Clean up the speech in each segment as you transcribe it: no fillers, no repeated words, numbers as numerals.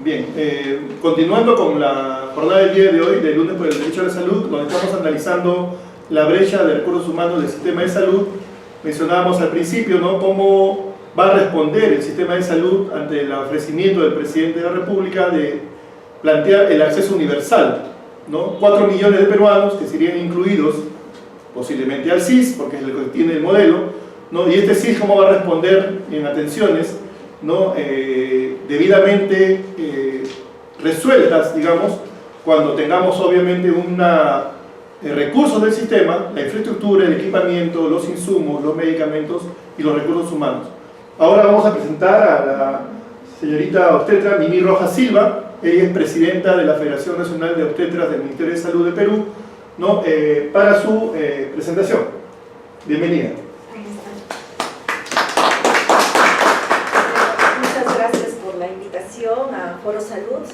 Bien, continuando con la jornada del día de hoy, del lunes por el derecho a la salud, donde estamos analizando la brecha de recursos humanos del sistema de salud. Mencionábamos al principio, ¿no?, cómo va a responder el sistema de salud ante el ofrecimiento del presidente de la República de plantear el acceso universal, ¿no? 4 millones de peruanos que serían incluidos posiblemente al SIS, porque es el que tiene el modelo, ¿no? Y este SIS, ¿cómo va a responder en atenciones, ¿no?, debidamente resueltas, digamos, cuando tengamos obviamente recursos del sistema, la infraestructura, el equipamiento, los insumos, los medicamentos y los recursos humanos. Ahora vamos a presentar a la señorita obstetra Mimi Rojas Silva. Ella es presidenta de la Federación Nacional de Obstetras del Ministerio de Salud de Perú, ¿no?, para su presentación. Bienvenida. Muchas gracias por la invitación a Foro Salud.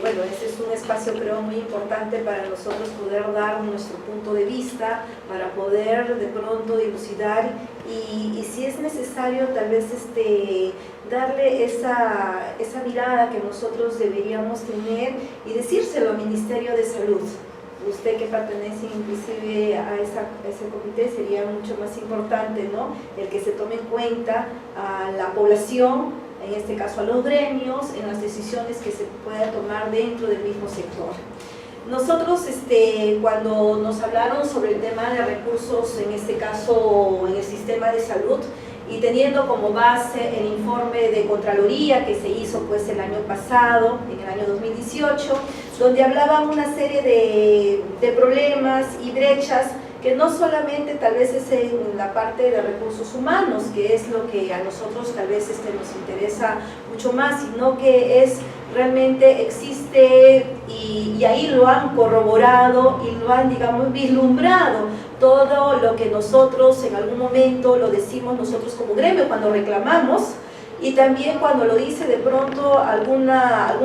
Bueno, este es un espacio, creo, muy importante para nosotros poder dar nuestro punto de vista, para poder de pronto dilucidar y si es necesario tal vez darle esa mirada que nosotros deberíamos tener y decírselo al Ministerio de Salud. Usted que pertenece inclusive a ese comité, sería mucho más importante, ¿no?, el que se tome en cuenta a la población, en este caso a los gremios, en las decisiones que se puedan tomar dentro del mismo sector. Nosotros, cuando nos hablaron sobre el tema de recursos, en este caso en el sistema de salud, y teniendo como base el informe de Contraloría que se hizo pues el año pasado, en el año 2018, donde hablaban una serie de problemas y brechas que no solamente tal vez es en la parte de recursos humanos, que es lo que a nosotros tal vez nos interesa mucho más, sino que realmente existe y ahí lo han corroborado y lo han, digamos, vislumbrado todo lo que nosotros en algún momento lo decimos nosotros como gremio cuando reclamamos y también cuando lo dice de pronto algún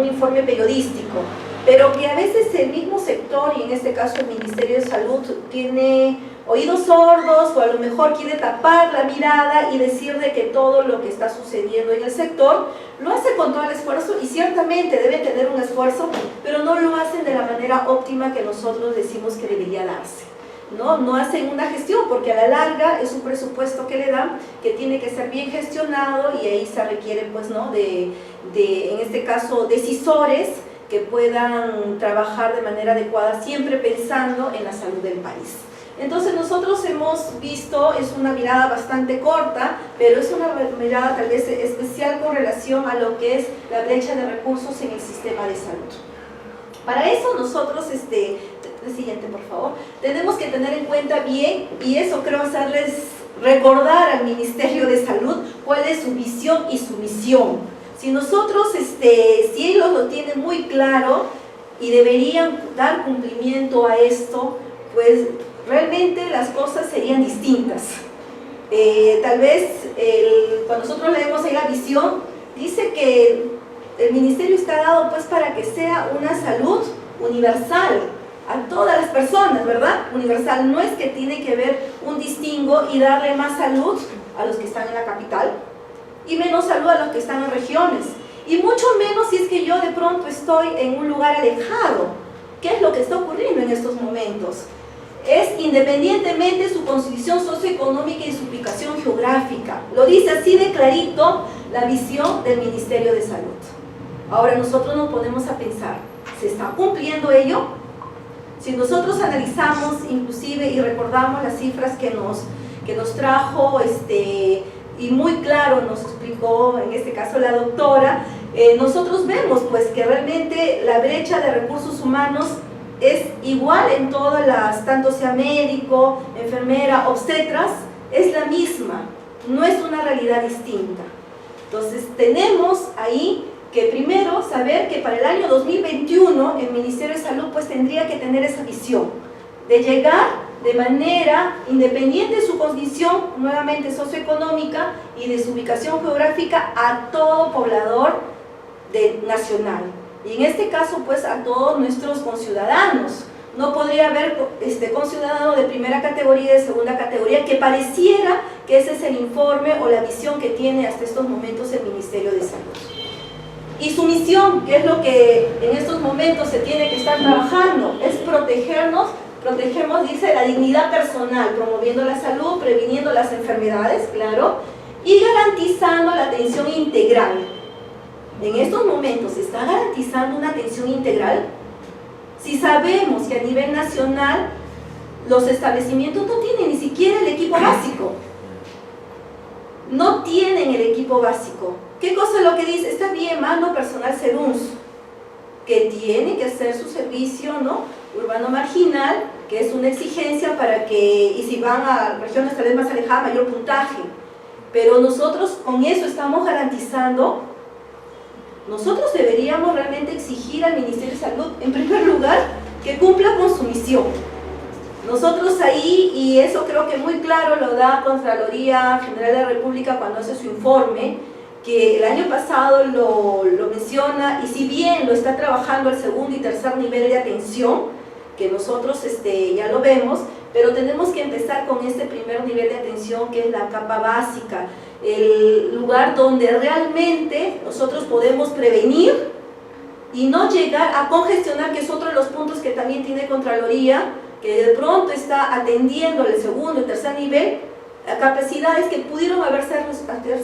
informe periodístico, pero que a veces el mismo sector, y en este caso el Ministerio de Salud, tiene oídos sordos o a lo mejor quiere tapar la mirada y decir de que todo lo que está sucediendo en el sector lo hace con todo el esfuerzo y ciertamente debe tener un esfuerzo, pero no lo hacen de la manera óptima que nosotros decimos que debería darse. No hacen una gestión porque a la larga es un presupuesto que le dan que tiene que ser bien gestionado y ahí se requiere pues, ¿no?, en este caso, decisores que puedan trabajar de manera adecuada, siempre pensando en la salud del país. Entonces nosotros hemos visto, es una mirada bastante corta, pero es una mirada tal vez especial con relación a lo que es la brecha de recursos en el sistema de salud. Para eso nosotros, el siguiente por favor, tenemos que tener en cuenta bien, y eso creo hacerles recordar al Ministerio de Salud cuál es su visión y su misión. Si nosotros, si ellos lo tienen muy claro y deberían dar cumplimiento a esto, pues realmente las cosas serían distintas. Tal vez cuando nosotros leemos ahí la visión, dice que el ministerio está dado pues para que sea una salud universal a todas las personas, ¿verdad? Universal, no es que tiene que ver un distingo y darle más salud a los que están en la capital y menos salud a los que están en regiones, y mucho menos si es que yo de pronto estoy en un lugar alejado. ¿Qué es lo que está ocurriendo en estos momentos? Es independientemente su constitución socioeconómica y su ubicación geográfica. Lo dice así de clarito la visión del Ministerio de Salud. Ahora nosotros nos ponemos a pensar, ¿se está cumpliendo ello? Si nosotros analizamos inclusive y recordamos las cifras que nos trajo y muy claro nos explicó en este caso la doctora, nosotros vemos pues que realmente la brecha de recursos humanos es igual en todas las, tanto sea médico, enfermera, obstetras, es la misma, no es una realidad distinta. Entonces tenemos ahí que primero saber que para el año 2021 el Ministerio de Salud pues tendría que tener esa visión de llegar de manera independiente de su condición, nuevamente socioeconómica y de su ubicación geográfica, a todo poblador nacional. Y en este caso pues a todos nuestros conciudadanos. No podría haber conciudadano de primera categoría y de segunda categoría, que pareciera que ese es el informe o la visión que tiene hasta estos momentos el Ministerio de Salud. Y su misión, que es lo que en estos momentos se tiene que estar trabajando, es protegemos, dice, la dignidad personal, promoviendo la salud, previniendo las enfermedades, claro, y garantizando la atención integral. En estos momentos, ¿se está garantizando una atención integral? Si sabemos que a nivel nacional los establecimientos no tienen ni siquiera el equipo básico. No tienen el equipo básico. ¿Qué cosa es lo que dice? Está bien, mando personal SEDUNS, que tiene que hacer su servicio, ¿no?, urbano marginal, que es una exigencia para que, y si van a regiones tal vez más alejadas, mayor puntaje. Pero nosotros con eso estamos garantizando. Nosotros deberíamos realmente exigir al Ministerio de Salud, en primer lugar, que cumpla con su misión. Nosotros ahí, y eso creo que muy claro lo da Contraloría General de la República cuando hace su informe, que el año pasado lo menciona, y si bien lo está trabajando el segundo y tercer nivel de atención, que nosotros ya lo vemos, pero tenemos que empezar con este primer nivel de atención, que es la capa básica, el lugar donde realmente nosotros podemos prevenir y no llegar a congestionar, que es otro de los puntos que también tiene Contraloría, que de pronto está atendiendo el segundo y tercer nivel a capacidades que pudieron haber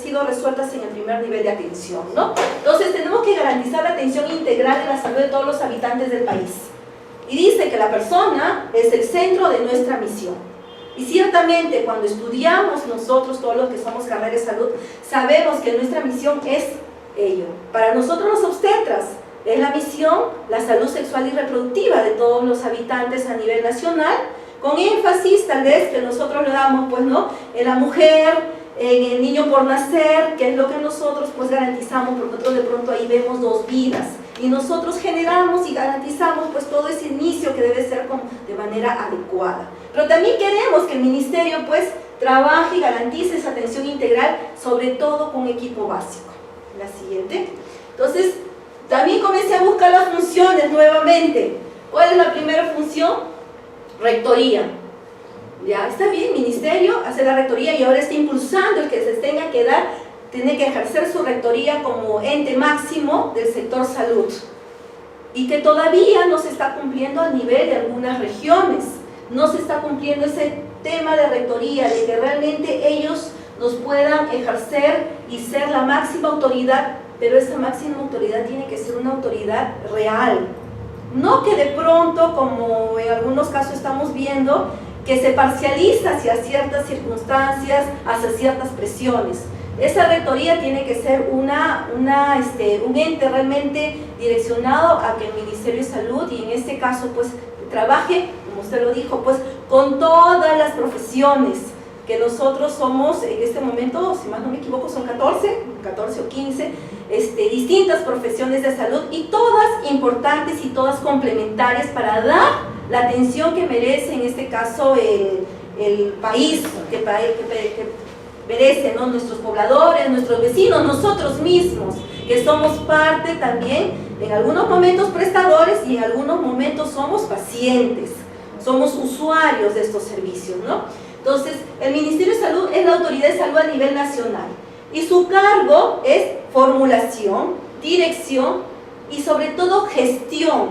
sido resueltas en el primer nivel de atención, ¿no? Entonces tenemos que garantizar la atención integral de la salud de todos los habitantes del país. Y dice que la persona es el centro de nuestra misión. Y ciertamente cuando estudiamos nosotros, todos los que somos carrera de salud, sabemos que nuestra misión es ello. Para nosotros los obstetras, es la misión, la salud sexual y reproductiva de todos los habitantes a nivel nacional, con énfasis tal vez que nosotros le damos, pues, ¿no?, en la mujer, en el niño por nacer, que es lo que nosotros pues garantizamos, porque nosotros de pronto ahí vemos 2 vidas, y nosotros generamos y garantizamos pues todo ese inicio que debe ser de manera adecuada. Pero también queremos que el Ministerio pues trabaje y garantice esa atención integral, sobre todo con equipo básico. La siguiente. Entonces, también comencé a buscar las funciones nuevamente. ¿Cuál es la primera función? Rectoría. Ya está bien, Ministerio hace la rectoría y ahora está impulsando el que se tenga que dar, tiene que ejercer su rectoría como ente máximo del sector salud. Y que todavía no se está cumpliendo a nivel de algunas regiones. No se está cumpliendo ese tema de rectoría, de que realmente ellos nos puedan ejercer y ser la máxima autoridad, pero esa máxima autoridad tiene que ser una autoridad real. No que de pronto, como en algunos casos estamos viendo, que se parcializa hacia ciertas circunstancias, hacia ciertas presiones. Esa rectoría tiene que ser un ente realmente direccionado a que el Ministerio de Salud, y en este caso pues trabaje, como usted lo dijo, pues con todas las profesiones, que nosotros somos en este momento, si más no me equivoco, son 14 o 15 distintas profesiones de salud, y todas importantes y todas complementarias para dar la atención que merece en este caso el país, que merecen, ¿no?, nuestros pobladores, nuestros vecinos, nosotros mismos, que somos parte también, en algunos momentos prestadores y en algunos momentos somos pacientes, somos usuarios de estos servicios, ¿no? Entonces, el Ministerio de Salud es la autoridad de salud a nivel nacional y su cargo es formulación, dirección y sobre todo gestión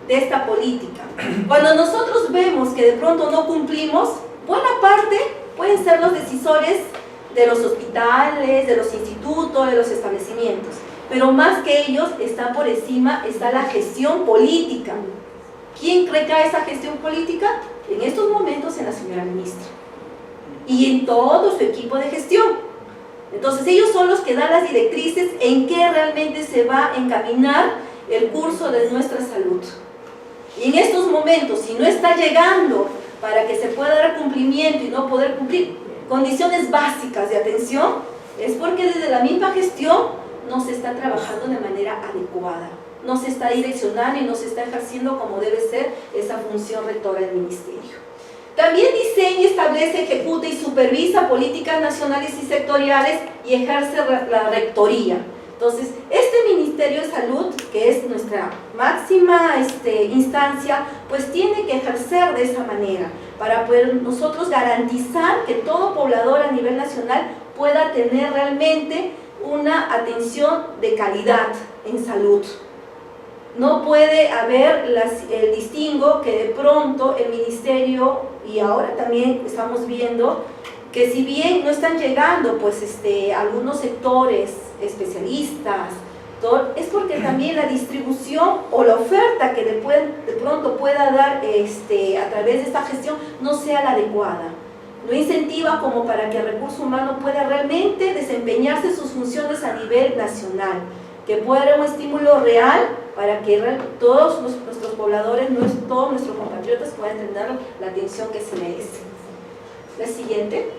de esta política. Cuando nosotros vemos que de pronto no cumplimos, buena parte pueden ser los decisores de los hospitales, de los institutos, de los establecimientos, pero más que ellos, está por encima, está la gestión política. ¿Quién recae esa gestión política? En estos momentos en la señora ministra y en todo su equipo de gestión. Entonces ellos son los que dan las directrices en qué realmente se va a encaminar el curso de nuestra salud. Y en estos momentos, si no está llegando para que se pueda dar cumplimiento y no poder cumplir condiciones básicas de atención, es porque desde la misma gestión no se está trabajando de manera adecuada, no se está direccionando y no se está ejerciendo como debe ser esa función rectora del Ministerio. También diseña, establece, ejecuta y supervisa políticas nacionales y sectoriales y ejerce la rectoría. Entonces, este Ministerio de Salud, que es nuestra máxima instancia, pues tiene que ejercer de esa manera para poder nosotros garantizar que todo poblador a nivel nacional pueda tener realmente una atención de calidad, en salud. No puede haber el distingo que de pronto el ministerio, y ahora también estamos viendo, que si bien no están llegando pues algunos sectores especialistas, es porque también la distribución o la oferta que de pronto pueda dar a través de esta gestión no sea la adecuada. No incentiva como para que el recurso humano pueda realmente desempeñarse sus funciones a nivel nacional, que pueda haber un estímulo real para que todos nuestros pobladores, todos nuestros compatriotas puedan tener la atención que se merece. La siguiente.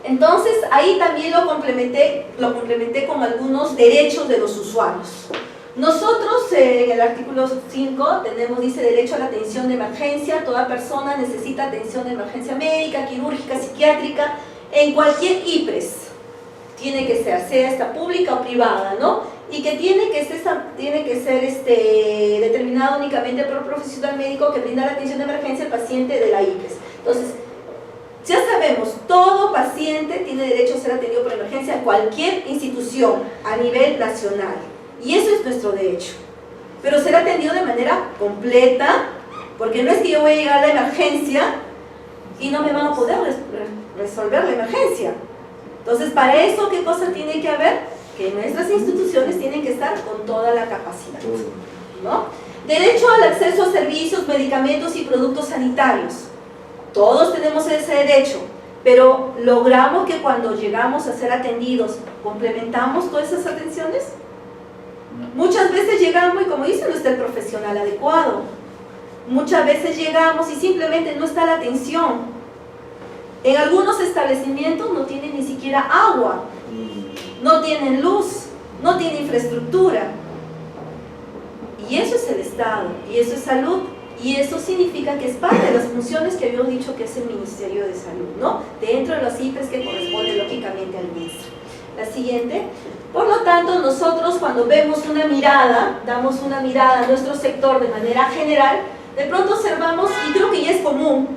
Entonces, ahí también lo complementé con algunos derechos de los usuarios. Nosotros, en el artículo 5, dice derecho a la atención de emergencia. Toda persona necesita atención de emergencia médica, quirúrgica, psiquiátrica, en cualquier IPRES. Tiene que ser, sea esta pública o privada, ¿no? Y que tiene que ser determinado únicamente por un profesional médico que brinda la atención de emergencia al paciente de la IPRES. Entonces, ya sabemos, todo paciente tiene derecho a ser atendido por emergencia en cualquier institución a nivel nacional. Y eso es nuestro derecho. Pero ser atendido de manera completa, porque no es que yo voy a llegar a la emergencia y no me van a poder resolver la emergencia. Entonces, para eso, ¿qué cosa tiene que haber? Que nuestras instituciones tienen que estar con toda la capacidad, ¿no? Derecho al acceso a servicios, medicamentos y productos sanitarios. Todos tenemos ese derecho, pero ¿logramos que cuando llegamos a ser atendidos complementamos todas esas atenciones? Muchas veces llegamos y, como dicen, no está el profesional adecuado. Muchas veces llegamos y simplemente no está la atención. En algunos establecimientos no tienen ni siquiera agua, no tienen luz, no tienen infraestructura. Y eso es el Estado, y eso es salud, y eso significa que es parte de las funciones que habíamos dicho que es el Ministerio de Salud, ¿no? Dentro de los IPRES que corresponde lógicamente al ministro. La siguiente. Por lo tanto, nosotros cuando vemos una mirada, damos una mirada a nuestro sector de manera general, de pronto observamos, y creo que ya es común,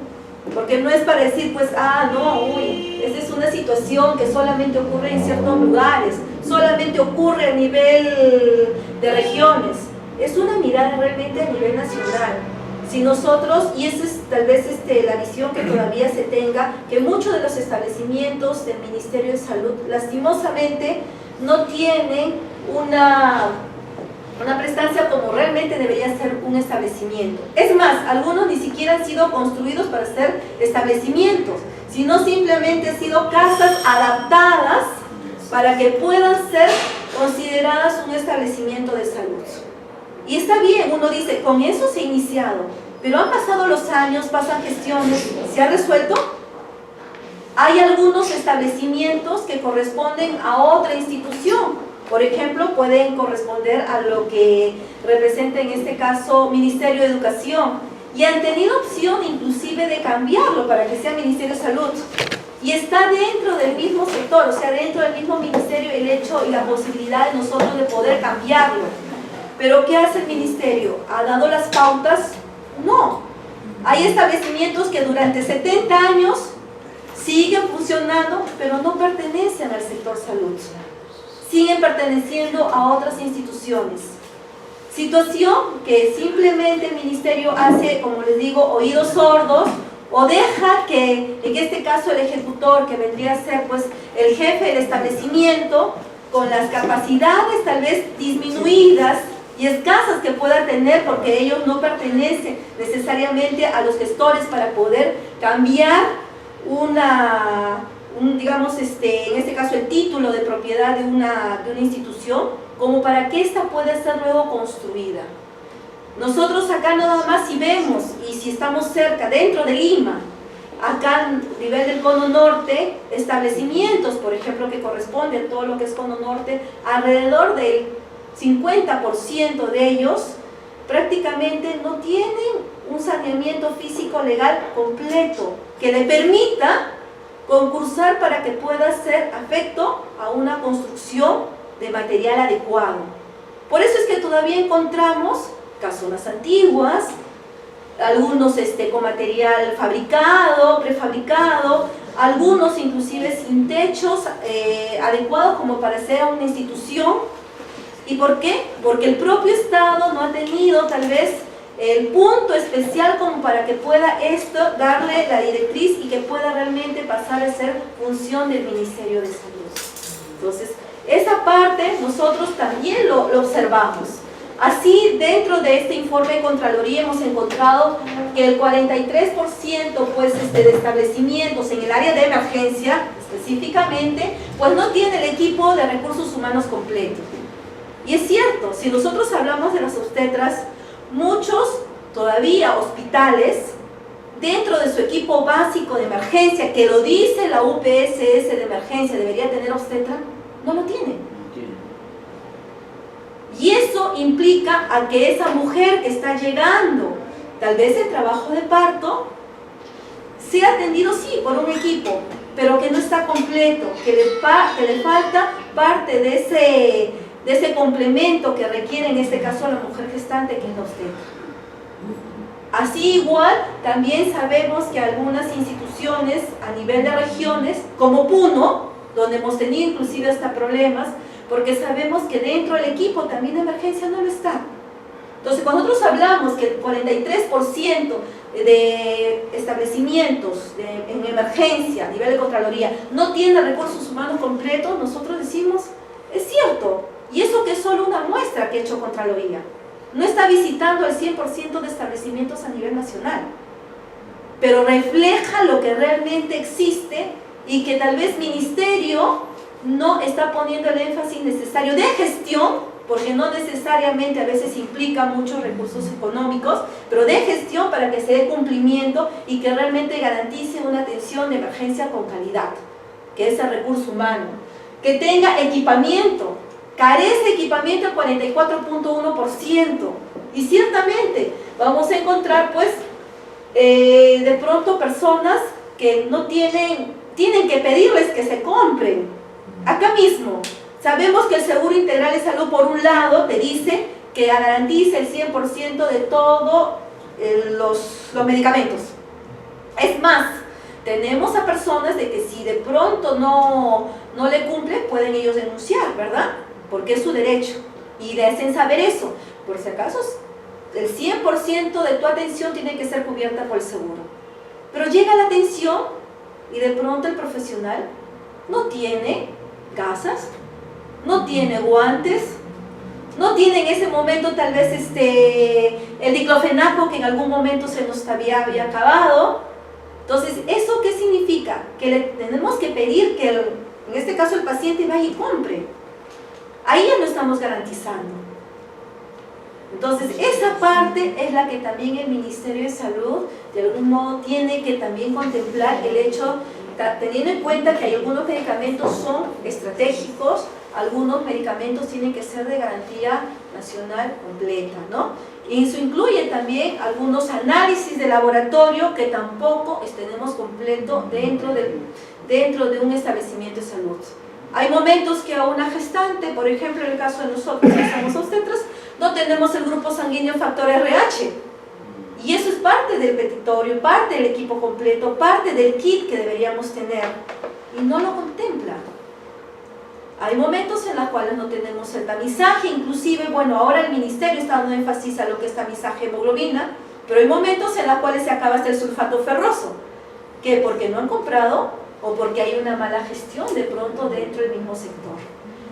porque no es para decir, pues, esta es una situación que solamente ocurre en ciertos lugares, solamente ocurre a nivel de regiones. Es una mirada realmente a nivel nacional. Si nosotros, y esa es tal vez la visión que todavía se tenga, que muchos de los establecimientos del Ministerio de Salud, lastimosamente, no tienen una prestancia como realmente debería ser un establecimiento. Es más, algunos ni siquiera han sido construidos para ser establecimientos, sino simplemente han sido casas adaptadas para que puedan ser consideradas un establecimiento de salud. Y está bien, uno dice, con eso se ha iniciado, pero han pasado los años, pasan gestiones, ¿se ha resuelto? Hay algunos establecimientos que corresponden a otra institución. Por ejemplo, pueden corresponder a lo que representa en este caso Ministerio de Educación, y han tenido opción inclusive de cambiarlo para que sea Ministerio de Salud, y está dentro del mismo sector, o sea, dentro del mismo ministerio el hecho y la posibilidad de nosotros de poder cambiarlo. Pero ¿qué hace el ministerio? ¿Ha dado las pautas? No. Hay establecimientos que durante 70 años siguen funcionando, pero no pertenecen al sector salud. Siguen perteneciendo a otras instituciones. Situación que simplemente el ministerio hace, como les digo, oídos sordos, o deja que, en este caso, el ejecutor, que vendría a ser pues el jefe del establecimiento, con las capacidades tal vez disminuidas y escasas que pueda tener, porque ellos no pertenecen necesariamente a los gestores para poder cambiar digamos, en este caso el título de propiedad de una institución, como para que ésta pueda ser luego construida. Nosotros acá nada más si vemos, y si estamos cerca, dentro de Lima, acá a nivel del Cono Norte, establecimientos, por ejemplo, que corresponden a todo lo que es Cono Norte, alrededor del 50% de ellos prácticamente no tienen un saneamiento físico legal completo que le permita concursar para que pueda ser afecto a una construcción de material adecuado. Por eso es que todavía encontramos casonas antiguas, algunos con material fabricado, prefabricado, algunos inclusive sin techos adecuados como para ser una institución, ¿Y por qué? Porque el propio Estado no ha tenido tal vez el punto especial como para que pueda esto darle la directriz y que pueda realmente pasar a ser función del Ministerio de Salud. Entonces, esa parte nosotros también lo observamos. Así, dentro de este informe de Contraloría hemos encontrado que el 43% pues, de establecimientos en el área de emergencia, específicamente, pues no tiene el equipo de recursos humanos completo. Y es cierto, si nosotros hablamos de las obstetras, muchos todavía hospitales, dentro de su equipo básico de emergencia, que lo dice la UPSS de emergencia, debería tener obstetra, no lo tienen. Y eso implica a que esa mujer que está llegando, tal vez el trabajo de parto, sea atendido sí por un equipo, pero que no está completo, que le falta parte de ese complemento que requiere en este caso la mujer gestante, que es la obstetra. Así igual, también sabemos que algunas instituciones a nivel de regiones, como Puno, donde hemos tenido inclusive hasta problemas, porque sabemos que dentro del equipo también de emergencia no lo está. Entonces, cuando nosotros hablamos que el 43% de establecimientos en emergencia a nivel de Contraloría no tienen recursos humanos completos, nosotros decimos, es cierto, y eso que es solo una muestra que ha hecho Contraloría. No está visitando el 100% de establecimientos a nivel nacional, pero refleja lo que realmente existe y que tal vez Ministerio no está poniendo el énfasis necesario de gestión, porque no necesariamente a veces implica muchos recursos económicos, pero de gestión para que se dé cumplimiento y que realmente garantice una atención de emergencia con calidad, que es el recurso humano, que tenga equipamiento. Carece de equipamiento el 44.1%, y ciertamente vamos a encontrar pues de pronto personas que no tienen que pedirles que se compren. Acá mismo, sabemos que el Seguro Integral de Salud por un lado te dice que garantiza el 100% de todos los medicamentos. Es más, tenemos a personas de que si de pronto no le cumplen, pueden ellos denunciar, ¿verdad? Porque es su derecho, y le hacen saber eso. Por si acaso, el 100% de tu atención tiene que ser cubierta por el seguro. Pero llega la atención y de pronto el profesional no tiene gasas, no tiene guantes, no tiene en ese momento tal vez el diclofenaco que en algún momento se nos había acabado. Entonces, ¿eso qué significa? Que le tenemos que pedir que en este caso el paciente vaya y compre. Ahí ya no estamos garantizando. Entonces, esa parte es la que también el Ministerio de Salud, de algún modo, tiene que también contemplar el hecho, teniendo en cuenta que hay algunos medicamentos son estratégicos, algunos medicamentos tienen que ser de garantía nacional completa, ¿no? Y eso incluye también algunos análisis de laboratorio que tampoco tenemos completo dentro de un establecimiento de salud. Hay momentos que a una gestante, por ejemplo en el caso de nosotros que somos obstetras, no tenemos el grupo sanguíneo factor RH, y eso es parte del petitorio, parte del equipo completo, parte del kit que deberíamos tener, y no lo contempla. Hay momentos en los cuales no tenemos el tamizaje, inclusive, bueno, ahora el Ministerio está dando énfasis a lo que es tamizaje de hemoglobina, pero hay momentos en los cuales se acaba hasta el sulfato ferroso, que porque no han comprado o porque hay una mala gestión de pronto dentro del mismo sector.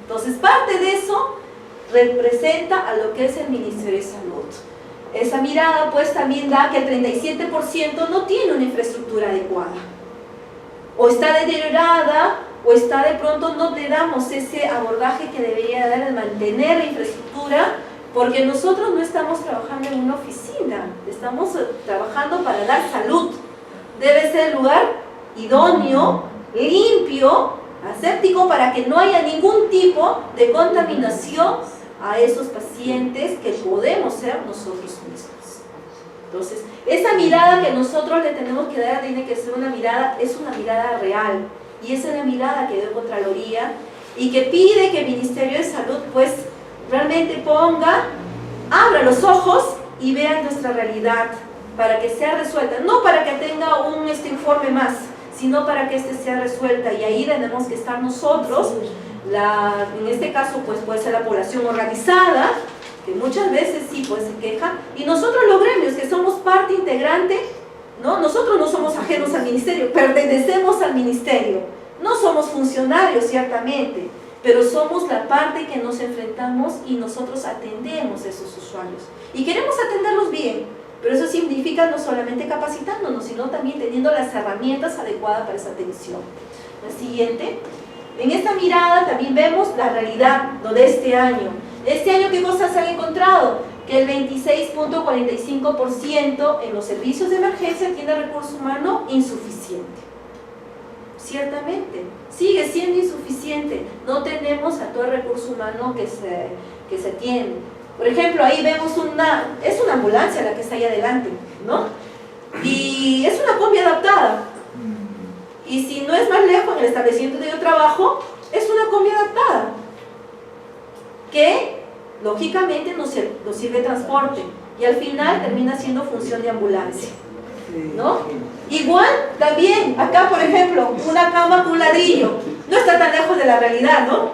Entonces, parte de eso representa a lo que es el Ministerio de Salud. Esa mirada pues también da que el 37% no tiene una infraestructura adecuada, o está deteriorada, o está de pronto no le damos ese abordaje que debería dar el mantener la infraestructura, porque nosotros no estamos trabajando en una oficina, estamos trabajando para dar salud. Debe ser el lugar idóneo, limpio, aséptico, para que no haya ningún tipo de contaminación a esos pacientes que podemos ser nosotros mismos. Entonces, esa mirada que nosotros le tenemos que dar tiene que ser una mirada, es una mirada real, y esa es la mirada que dio Contraloría y que pide que el Ministerio de Salud pues realmente abra los ojos y vea nuestra realidad para que sea resuelta, no para que tenga informe más, sino para que sea resuelta, y ahí tenemos que estar nosotros en este caso pues puede ser la población organizada, que muchas veces sí pues se queja, y nosotros los gremios que somos parte integrante, ¿no? Nosotros no somos ajenos al ministerio, pertenecemos al ministerio, no somos funcionarios ciertamente, pero somos la parte que nos enfrentamos y nosotros atendemos a esos usuarios y queremos atenderlos bien, pero eso significa no solamente capacitándonos, sino también teniendo las herramientas adecuadas para esa atención. La siguiente. En esta mirada también vemos la realidad, ¿no?, de este año. Este año, ¿qué cosas se han encontrado? Que el 26.45% en los servicios de emergencia tiene recurso humano insuficiente. Ciertamente, sigue siendo insuficiente. No tenemos a todo el recurso humano que se tiene. Por ejemplo, ahí vemos es una ambulancia la que está ahí adelante, ¿no? Y es una combi adaptada. Y si no es más lejos, en el establecimiento donde yo trabajo, es una combi adaptada, que lógicamente nos sirve de transporte y al final termina siendo función de ambulancia, ¿no? Igual también, acá por ejemplo, una cama con un ladrillo, no está tan lejos de la realidad, ¿no?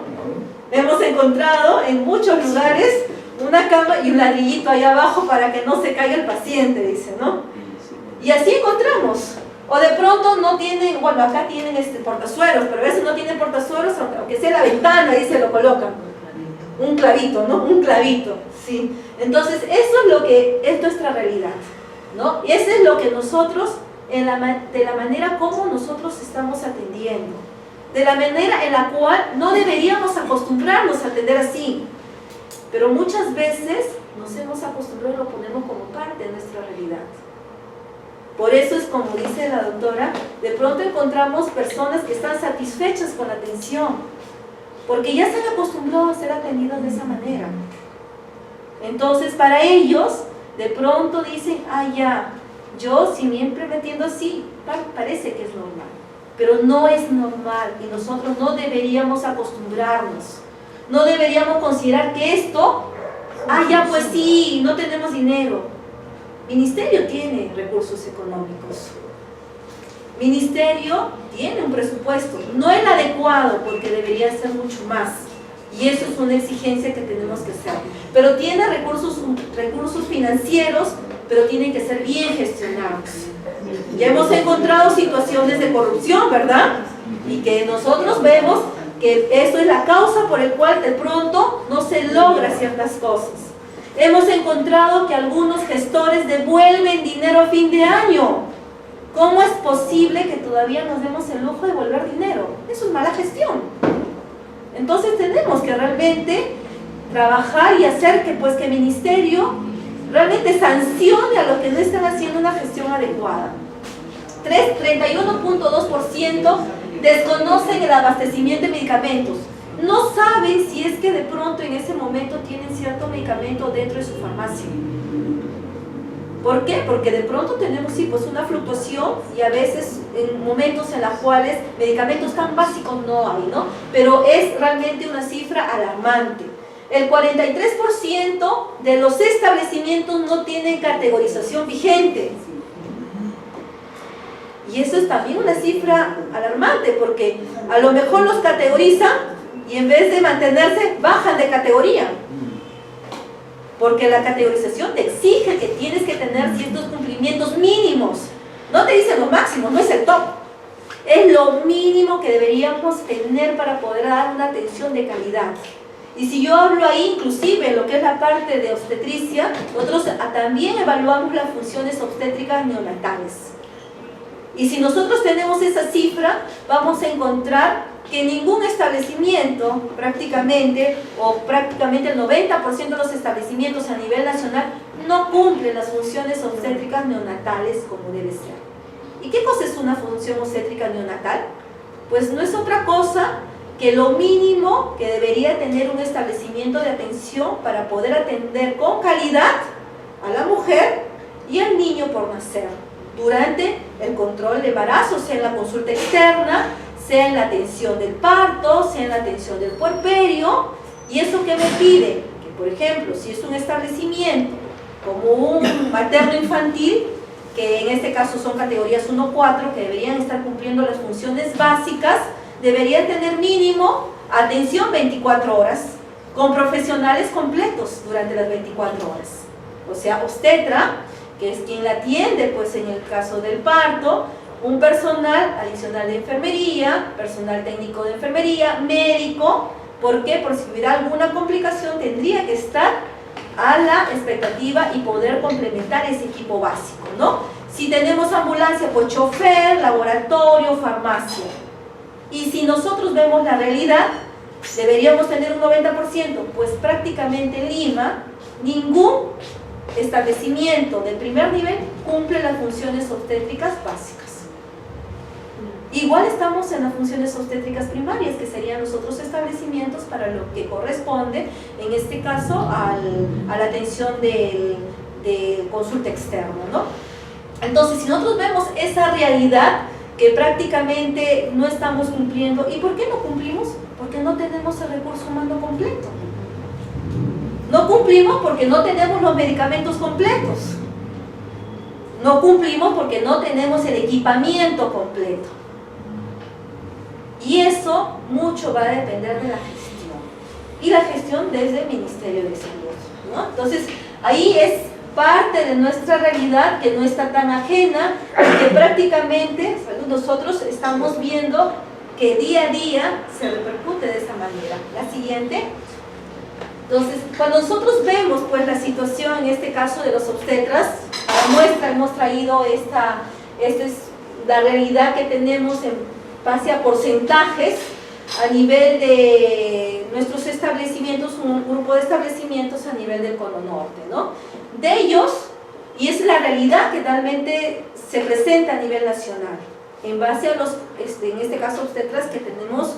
Hemos encontrado en muchos lugares una cama y un ladrillito ahí abajo para que no se caiga el paciente, dice, ¿no? Y así encontramos. O de pronto no tienen, bueno, acá tienen portazuelos, pero a veces no tienen portazuelos, aunque sea la ventana, ahí se lo colocan. Un clavito, ¿no? Un clavito, sí. Entonces, eso es lo que es nuestra realidad, ¿no? Y eso es lo que nosotros, de la manera como nosotros estamos atendiendo, de la manera en la cual no deberíamos acostumbrarnos a atender así, pero muchas veces nos hemos acostumbrado y lo ponemos como parte de nuestra realidad. Por eso es como dice la doctora, de pronto encontramos personas que están satisfechas con la atención, porque ya se han acostumbrado a ser atendidas de esa manera. Entonces para ellos, de pronto dicen, ya, yo siempre me atiendo así, parece que es normal, pero no es normal y nosotros no deberíamos acostumbrarnos, no deberíamos considerar que esto, ya pues sí, no tenemos dinero. Ministerio tiene recursos económicos, Ministerio tiene un presupuesto, no el adecuado porque debería ser mucho más y eso es una exigencia que tenemos que hacer, pero tiene recursos financieros, pero tienen que ser bien gestionados. Ya hemos encontrado situaciones de corrupción, ¿verdad? Y que nosotros vemos que esto es la causa por el cual de pronto no se logra ciertas cosas. Hemos encontrado que algunos gestores devuelven dinero a fin de año. ¿Cómo es posible que todavía nos demos el lujo de devolver dinero? Eso es mala gestión. Entonces tenemos que realmente trabajar y hacer que el ministerio realmente sancione a los que no están haciendo una gestión adecuada. 31.2% desconocen el abastecimiento de medicamentos. No saben si es que de pronto en ese momento tienen cierto medicamento dentro de su farmacia. ¿Por qué? Porque de pronto tenemos una fluctuación y a veces en momentos en los cuales medicamentos tan básicos no hay, ¿no? Pero es realmente una cifra alarmante. El 43% de los establecimientos no tienen categorización vigente. Y eso es también una cifra alarmante porque a lo mejor los categorizan y en vez de mantenerse, bajan de categoría. Porque la categorización te exige que tienes que tener ciertos cumplimientos mínimos. No te dice lo máximo, no es el top. Es lo mínimo que deberíamos tener para poder dar una atención de calidad. Y si yo hablo ahí, inclusive en lo que es la parte de obstetricia, nosotros también evaluamos las funciones obstétricas neonatales. Y si nosotros tenemos esa cifra, vamos a encontrar que ningún establecimiento prácticamente el 90% de los establecimientos a nivel nacional no cumplen las funciones obstétricas neonatales como debe ser. ¿Y qué cosa es una función obstétrica neonatal? Pues no es otra cosa que lo mínimo que debería tener un establecimiento de atención para poder atender con calidad a la mujer y al niño por nacer durante el control de embarazo, sea en la consulta externa, sea en la atención del parto, sea en la atención del puerperio. ¿Y eso qué me pide? Que por ejemplo, si es un establecimiento como un materno infantil, que en este caso son categorías 1-4, que deberían estar cumpliendo las funciones básicas, debería tener mínimo atención 24 horas, con profesionales completos durante las 24 horas. O sea, obstetra, que es quien la atiende, pues en el caso del parto, un personal adicional de enfermería, personal técnico de enfermería, médico. ¿Por qué? Por si hubiera alguna complicación tendría que estar a la expectativa y poder complementar ese equipo básico, ¿no? Si tenemos ambulancia, pues chofer, laboratorio, farmacia. Y si nosotros vemos la realidad, deberíamos tener un 90%, pues prácticamente en Lima, ningún establecimiento de primer nivel cumple las funciones obstétricas básicas. Igual estamos en las funciones obstétricas primarias, que serían los otros establecimientos para lo que corresponde, en este caso, a la atención de consulta externa, ¿no? Entonces, si nosotros vemos esa realidad, que prácticamente no estamos cumpliendo, ¿y por qué no cumplimos? Porque no tenemos el recurso humano completo. No cumplimos porque no tenemos los medicamentos completos. No cumplimos porque no tenemos el equipamiento completo. Y eso mucho va a depender de la gestión. Y la gestión desde el Ministerio de Salud, ¿no? Entonces, ahí es parte de nuestra realidad que no está tan ajena, que prácticamente nosotros estamos viendo que día a día se repercute de esa manera. La siguiente. Entonces, cuando nosotros vemos pues la situación, en este caso de los obstetras, a muestra hemos traído esta es la realidad que tenemos en base a porcentajes a nivel de nuestros establecimientos, un grupo de establecimientos a nivel del Cono Norte, ¿no? De ellos, y es la realidad que realmente se presenta a nivel nacional, en base a los, en este caso, obstetras que tenemos,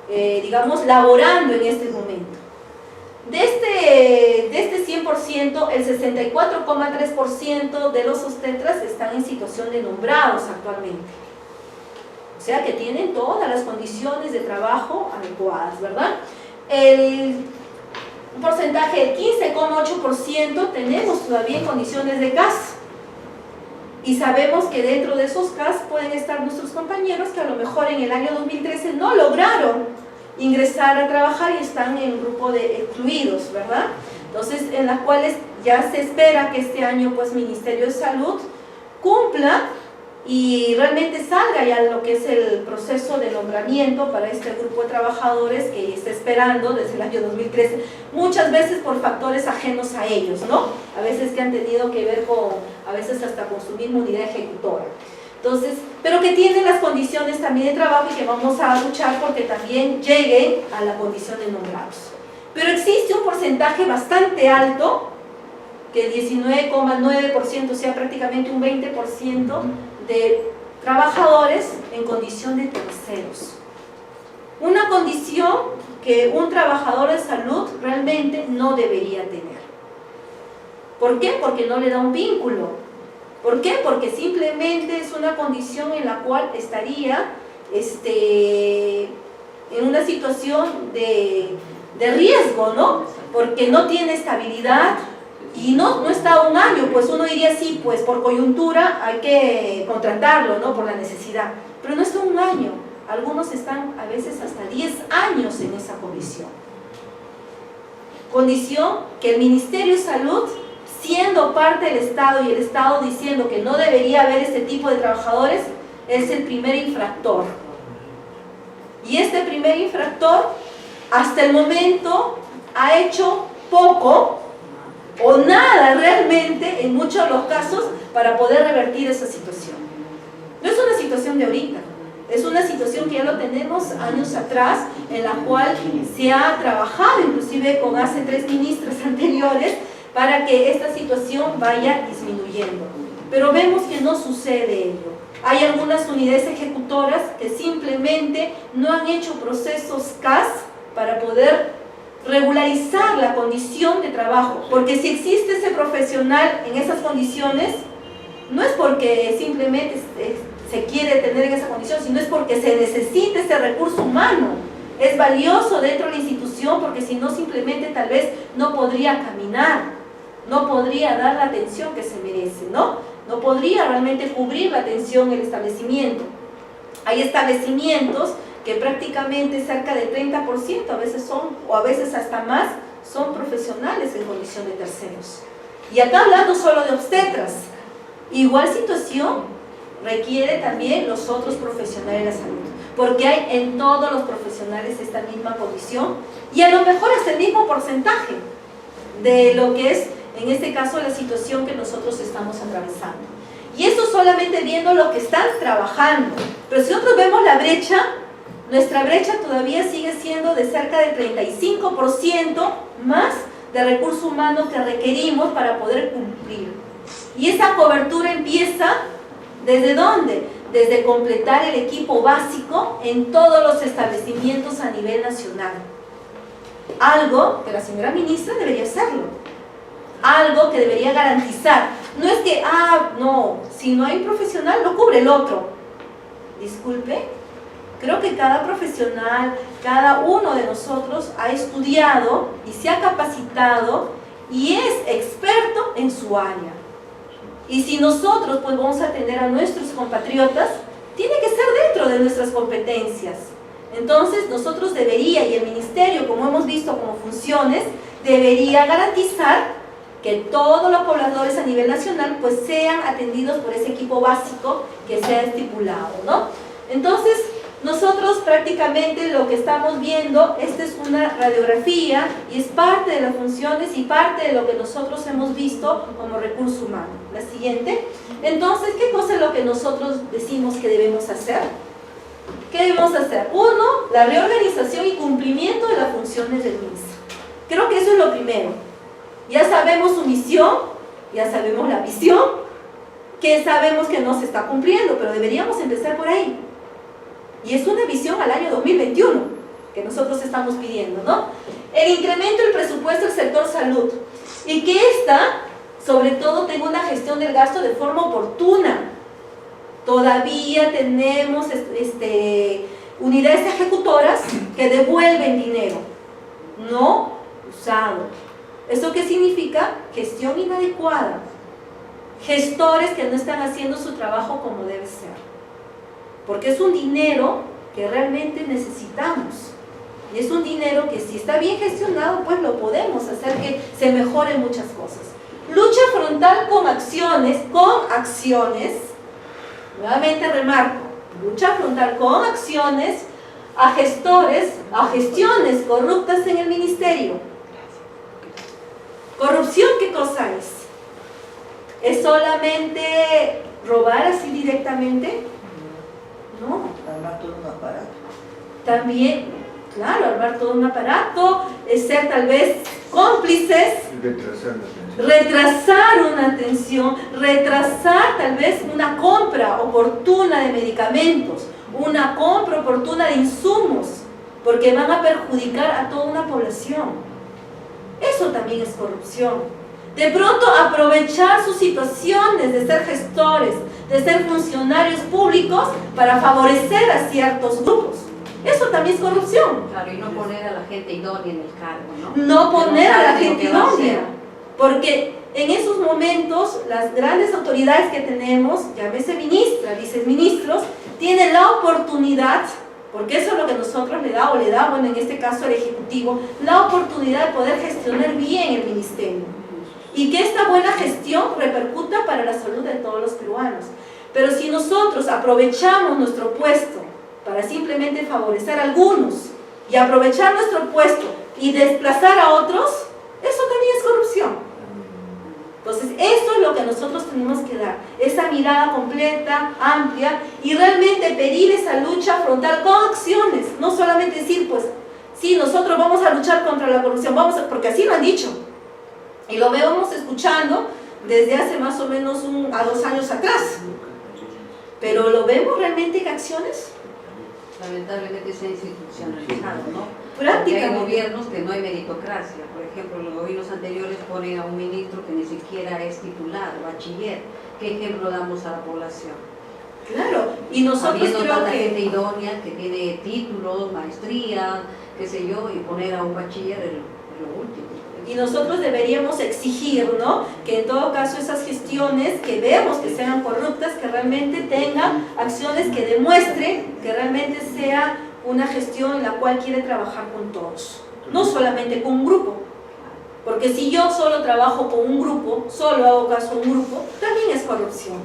digamos, laborando en este momento. De este 100%, el 64,3% de los obstetras están en situación de nombrados actualmente. O sea que tienen todas las condiciones de trabajo adecuadas, ¿verdad? Un porcentaje del 15,8% tenemos todavía en condiciones de CAS. Y sabemos que dentro de esos CAS pueden estar nuestros compañeros que a lo mejor en el año 2013 no lograron ingresar a trabajar y están en grupo de excluidos, ¿verdad? Entonces, en las cuales ya se espera que este año, pues, Ministerio de Salud cumpla y realmente salga ya lo que es el proceso de nombramiento para este grupo de trabajadores que está esperando desde el año 2013, muchas veces por factores ajenos a ellos, ¿no? A veces que han tenido que ver con, a veces hasta con su misma unidad ejecutora. Entonces, pero que tienen las condiciones también de trabajo y que vamos a luchar porque también lleguen a la condición de nombrados. Pero existe un porcentaje bastante alto, que el 19,9%, o sea, prácticamente un 20% de trabajadores en condición de terceros. Una condición que un trabajador de salud realmente no debería tener. ¿Por qué? Porque no le da un vínculo. ¿Por qué? Porque simplemente es una condición en la cual estaría en una situación de riesgo, ¿no? Porque no tiene estabilidad y no está un año, pues uno diría sí, pues por coyuntura hay que contratarlo, ¿no? Por la necesidad, pero no está un año, algunos están a veces hasta 10 años en esa condición. Condición que el Ministerio de Salud, siendo parte del Estado y el Estado diciendo que no debería haber este tipo de trabajadores, es el primer infractor. Y este primer infractor, hasta el momento, ha hecho poco o nada realmente, en muchos de los casos, para poder revertir esa situación. No es una situación de ahorita, es una situación que ya lo tenemos años atrás, en la cual se ha trabajado inclusive con hace 3 ministras anteriores, para que esta situación vaya disminuyendo. Pero vemos que no sucede ello. Hay algunas unidades ejecutoras que simplemente no han hecho procesos CAS para poder regularizar la condición de trabajo. Porque si existe ese profesional en esas condiciones, no es porque simplemente se quiere tener en esa condición, sino es porque se necesita ese recurso humano. Es valioso dentro de la institución porque si no simplemente tal vez no podría caminar, no podría dar la atención que se merece, ¿no? No podría realmente cubrir la atención en el establecimiento. Hay establecimientos que prácticamente cerca del 30%, a veces son, o a veces hasta más, son profesionales en condición de terceros. Y acá hablando solo de obstetras, igual situación requiere también los otros profesionales de la salud, porque hay en todos los profesionales esta misma condición y a lo mejor es el mismo porcentaje de lo que es, en este caso, la situación que nosotros estamos atravesando. Y eso solamente viendo lo que están trabajando, pero si nosotros vemos la brecha, nuestra brecha todavía sigue siendo de cerca del 35% más de recurso humano que requerimos para poder cumplir. Y esa cobertura empieza, ¿desde dónde? Desde completar el equipo básico en todos los establecimientos a nivel nacional. Algo que la señora ministra debería hacerlo. Algo que debería garantizar. No es que, no, si no hay un profesional lo cubre el otro. Disculpe, creo que cada profesional, cada uno de nosotros ha estudiado y se ha capacitado y es experto en su área. Y si nosotros pues vamos a atender a nuestros compatriotas, tiene que ser dentro de nuestras competencias. Entonces nosotros debería, y el ministerio, como hemos visto como funciones, debería garantizar que todos los pobladores a nivel nacional pues sean atendidos por ese equipo básico que se ha estipulado, ¿no? Entonces, nosotros prácticamente lo que estamos viendo, esta es una radiografía y es parte de las funciones y parte de lo que nosotros hemos visto como recurso humano. La siguiente. Entonces, ¿qué cosa es lo que nosotros decimos que debemos hacer? ¿Qué debemos hacer? Uno, la reorganización y cumplimiento de las funciones del MINSA. Creo que eso es lo primero. Ya sabemos su misión, ya sabemos la visión, que sabemos que no se está cumpliendo, pero deberíamos empezar por ahí. Y es una visión al año 2021 que nosotros estamos pidiendo, ¿no? El incremento del presupuesto del sector salud y que esta, sobre todo, tenga una gestión del gasto de forma oportuna. Todavía tenemos unidades ejecutoras que devuelven dinero no usado. ¿Eso qué significa? Gestión inadecuada. Gestores que no están haciendo su trabajo como debe ser. Porque es un dinero que realmente necesitamos. Y es un dinero que si está bien gestionado, pues lo podemos hacer que se mejoren muchas cosas. Lucha frontal con acciones, nuevamente remarco, lucha frontal con acciones a gestores, a gestiones corruptas en el ministerio. ¿Corrupción qué cosa es? ¿Es solamente robar así directamente? No. Armar todo un aparato. También, claro, armar todo un aparato, es ser tal vez cómplices, retrasar una atención, retrasar tal vez una compra oportuna de medicamentos, una compra oportuna de insumos, porque van a perjudicar a toda una población. Eso también es corrupción. De pronto aprovechar sus situaciones de ser gestores, de ser funcionarios públicos para favorecer a ciertos grupos. Eso también es corrupción. Claro, y no poner a la gente idónea en el cargo, ¿no? No poner a la gente idónea. idónea. Porque en esos momentos las grandes autoridades que tenemos, llámese ministras, viceministros, tienen la oportunidad, porque eso es lo que nosotros le damos, en este caso al Ejecutivo, la oportunidad de poder gestionar bien el ministerio. Y que esta buena gestión repercuta para la salud de todos los peruanos. Pero si nosotros aprovechamos nuestro puesto para simplemente favorecer a algunos y aprovechar nuestro puesto y desplazar a otros, eso también es corrupción. Entonces, eso es lo que nosotros tenemos que dar, esa mirada completa, amplia, y realmente pedir esa lucha frontal con acciones, no solamente decir, pues, sí, nosotros vamos a luchar contra la corrupción, porque así lo han dicho, y lo vemos escuchando desde hace más o menos a 2 años atrás, pero ¿lo vemos realmente en acciones? Lamentablemente se ha institucionalizado, ¿no? Prácticamente. Porque hay gobiernos que no hay meritocracia. Por ejemplo, los gobiernos anteriores ponen a un ministro que ni siquiera es titular, bachiller. ¿Qué ejemplo damos a la población? Claro, y nosotros habiendo creo tanta que... gente idónea que tiene títulos, maestría, qué sé yo, y poner a un bachiller es lo último. Y nosotros deberíamos exigir, ¿no?, que en todo caso esas gestiones que vemos que sean corruptas, que realmente tengan acciones que demuestren que realmente sea una gestión en la cual quiere trabajar con todos, no solamente con un grupo. Porque si yo solo trabajo con un grupo, solo hago caso a un grupo, también es corrupción.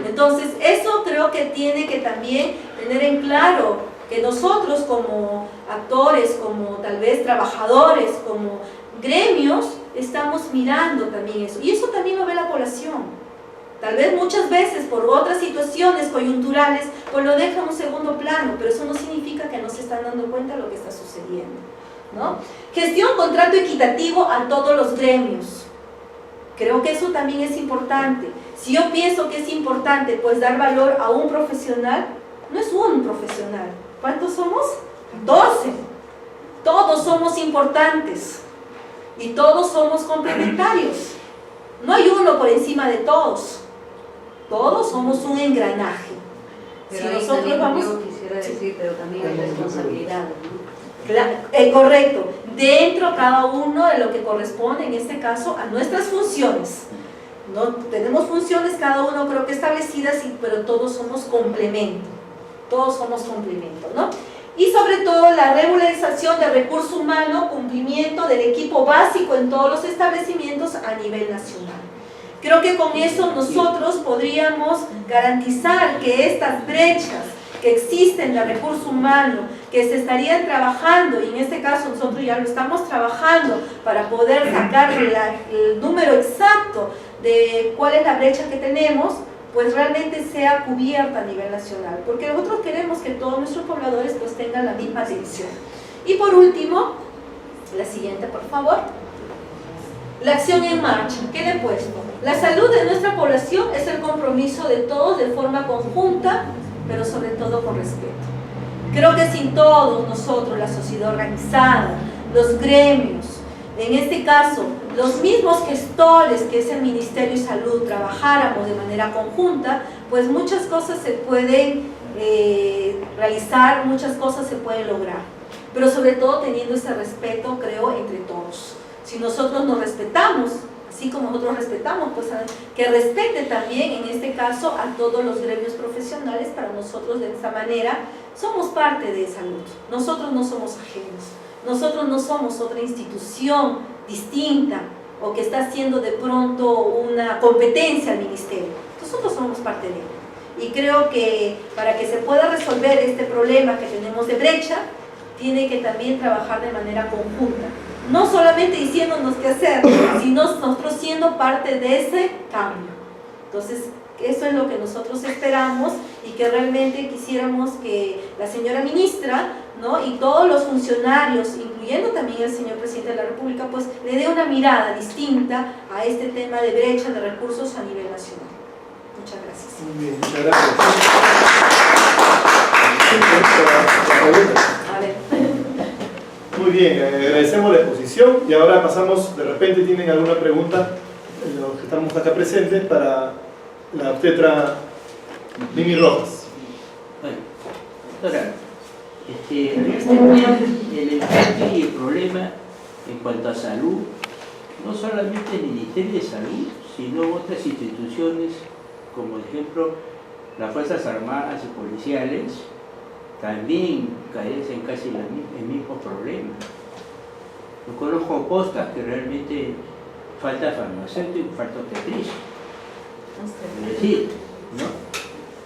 Entonces, eso creo que tiene que también tener en claro que nosotros como actores, como tal vez trabajadores, como gremios, estamos mirando también eso. Y eso también lo ve la población. Tal vez muchas veces por otras situaciones coyunturales, pues lo dejan en un segundo plano, pero eso no significa que no se están dando cuenta de lo que está sucediendo, ¿no? Gestión, contrato equitativo a todos los gremios. Creo que eso también es importante. Si yo pienso que es importante pues dar valor a un profesional, no es un profesional. ¿Cuántos somos? 12. Todos somos importantes y todos somos complementarios. No hay uno por encima de todos. Todos somos un engranaje. Pero Si ahí nosotros también vamos... yo quisiera decir, pero también hay responsabilidades, ¿no? Correcto, dentro cada uno de lo que corresponde en este caso a nuestras funciones. ¿No? Tenemos funciones cada uno creo que establecidas, pero todos somos complemento, ¿no? Y sobre todo la regularización del recurso humano, cumplimiento del equipo básico en todos los establecimientos a nivel nacional. Creo que con eso nosotros podríamos garantizar que estas brechas que existen de recurso humano, que se estarían trabajando, y en este caso nosotros ya lo estamos trabajando para poder sacar el número exacto de cuál es la brecha que tenemos, pues realmente sea cubierta a nivel nacional, porque nosotros queremos que todos nuestros pobladores pues tengan la misma atención. Y por último, la siguiente por favor, la acción en marcha. ¿Qué le he puesto? La salud de nuestra población es el compromiso de todos de forma conjunta, pero sobre todo con respeto. Creo que sin todos nosotros, la sociedad organizada, los gremios, en este caso, los mismos gestores que es el Ministerio de Salud, trabajáramos de manera conjunta, pues muchas cosas se pueden realizar, muchas cosas se pueden lograr, pero sobre todo teniendo ese respeto, creo, entre todos. Si nosotros nos respetamos, así como nosotros respetamos, pues que respete también en este caso a todos los gremios profesionales. Para nosotros de esta manera somos parte de salud, nosotros no somos ajenos, nosotros no somos otra institución distinta o que está haciendo de pronto una competencia al ministerio, nosotros somos parte de él. Y creo que para que se pueda resolver este problema que tenemos de brecha, tiene que también trabajar de manera conjunta. No solamente diciéndonos qué hacer, sino nosotros siendo parte de ese cambio. Entonces, eso es lo que nosotros esperamos y que realmente quisiéramos que la señora ministra, ¿no?, y todos los funcionarios, incluyendo también el señor presidente de la República, pues le dé una mirada distinta a este tema de brecha de recursos a nivel nacional. Muchas gracias. Muy bien, muchas gracias. A ver. Muy bien, agradecemos la exposición y ahora pasamos, de repente tienen alguna pregunta, los que estamos acá presentes, para la obstetra Mimi Rojas. Bueno, doctora, el enfoque y el problema en cuanto a salud, no solamente el Ministerio de Salud, sino otras instituciones, como por ejemplo las Fuerzas Armadas y Policiales, también carecen casi el mismo problema. Yo conozco postas que realmente falta farmacéutico y falta obstetricia, es decir, ¿no?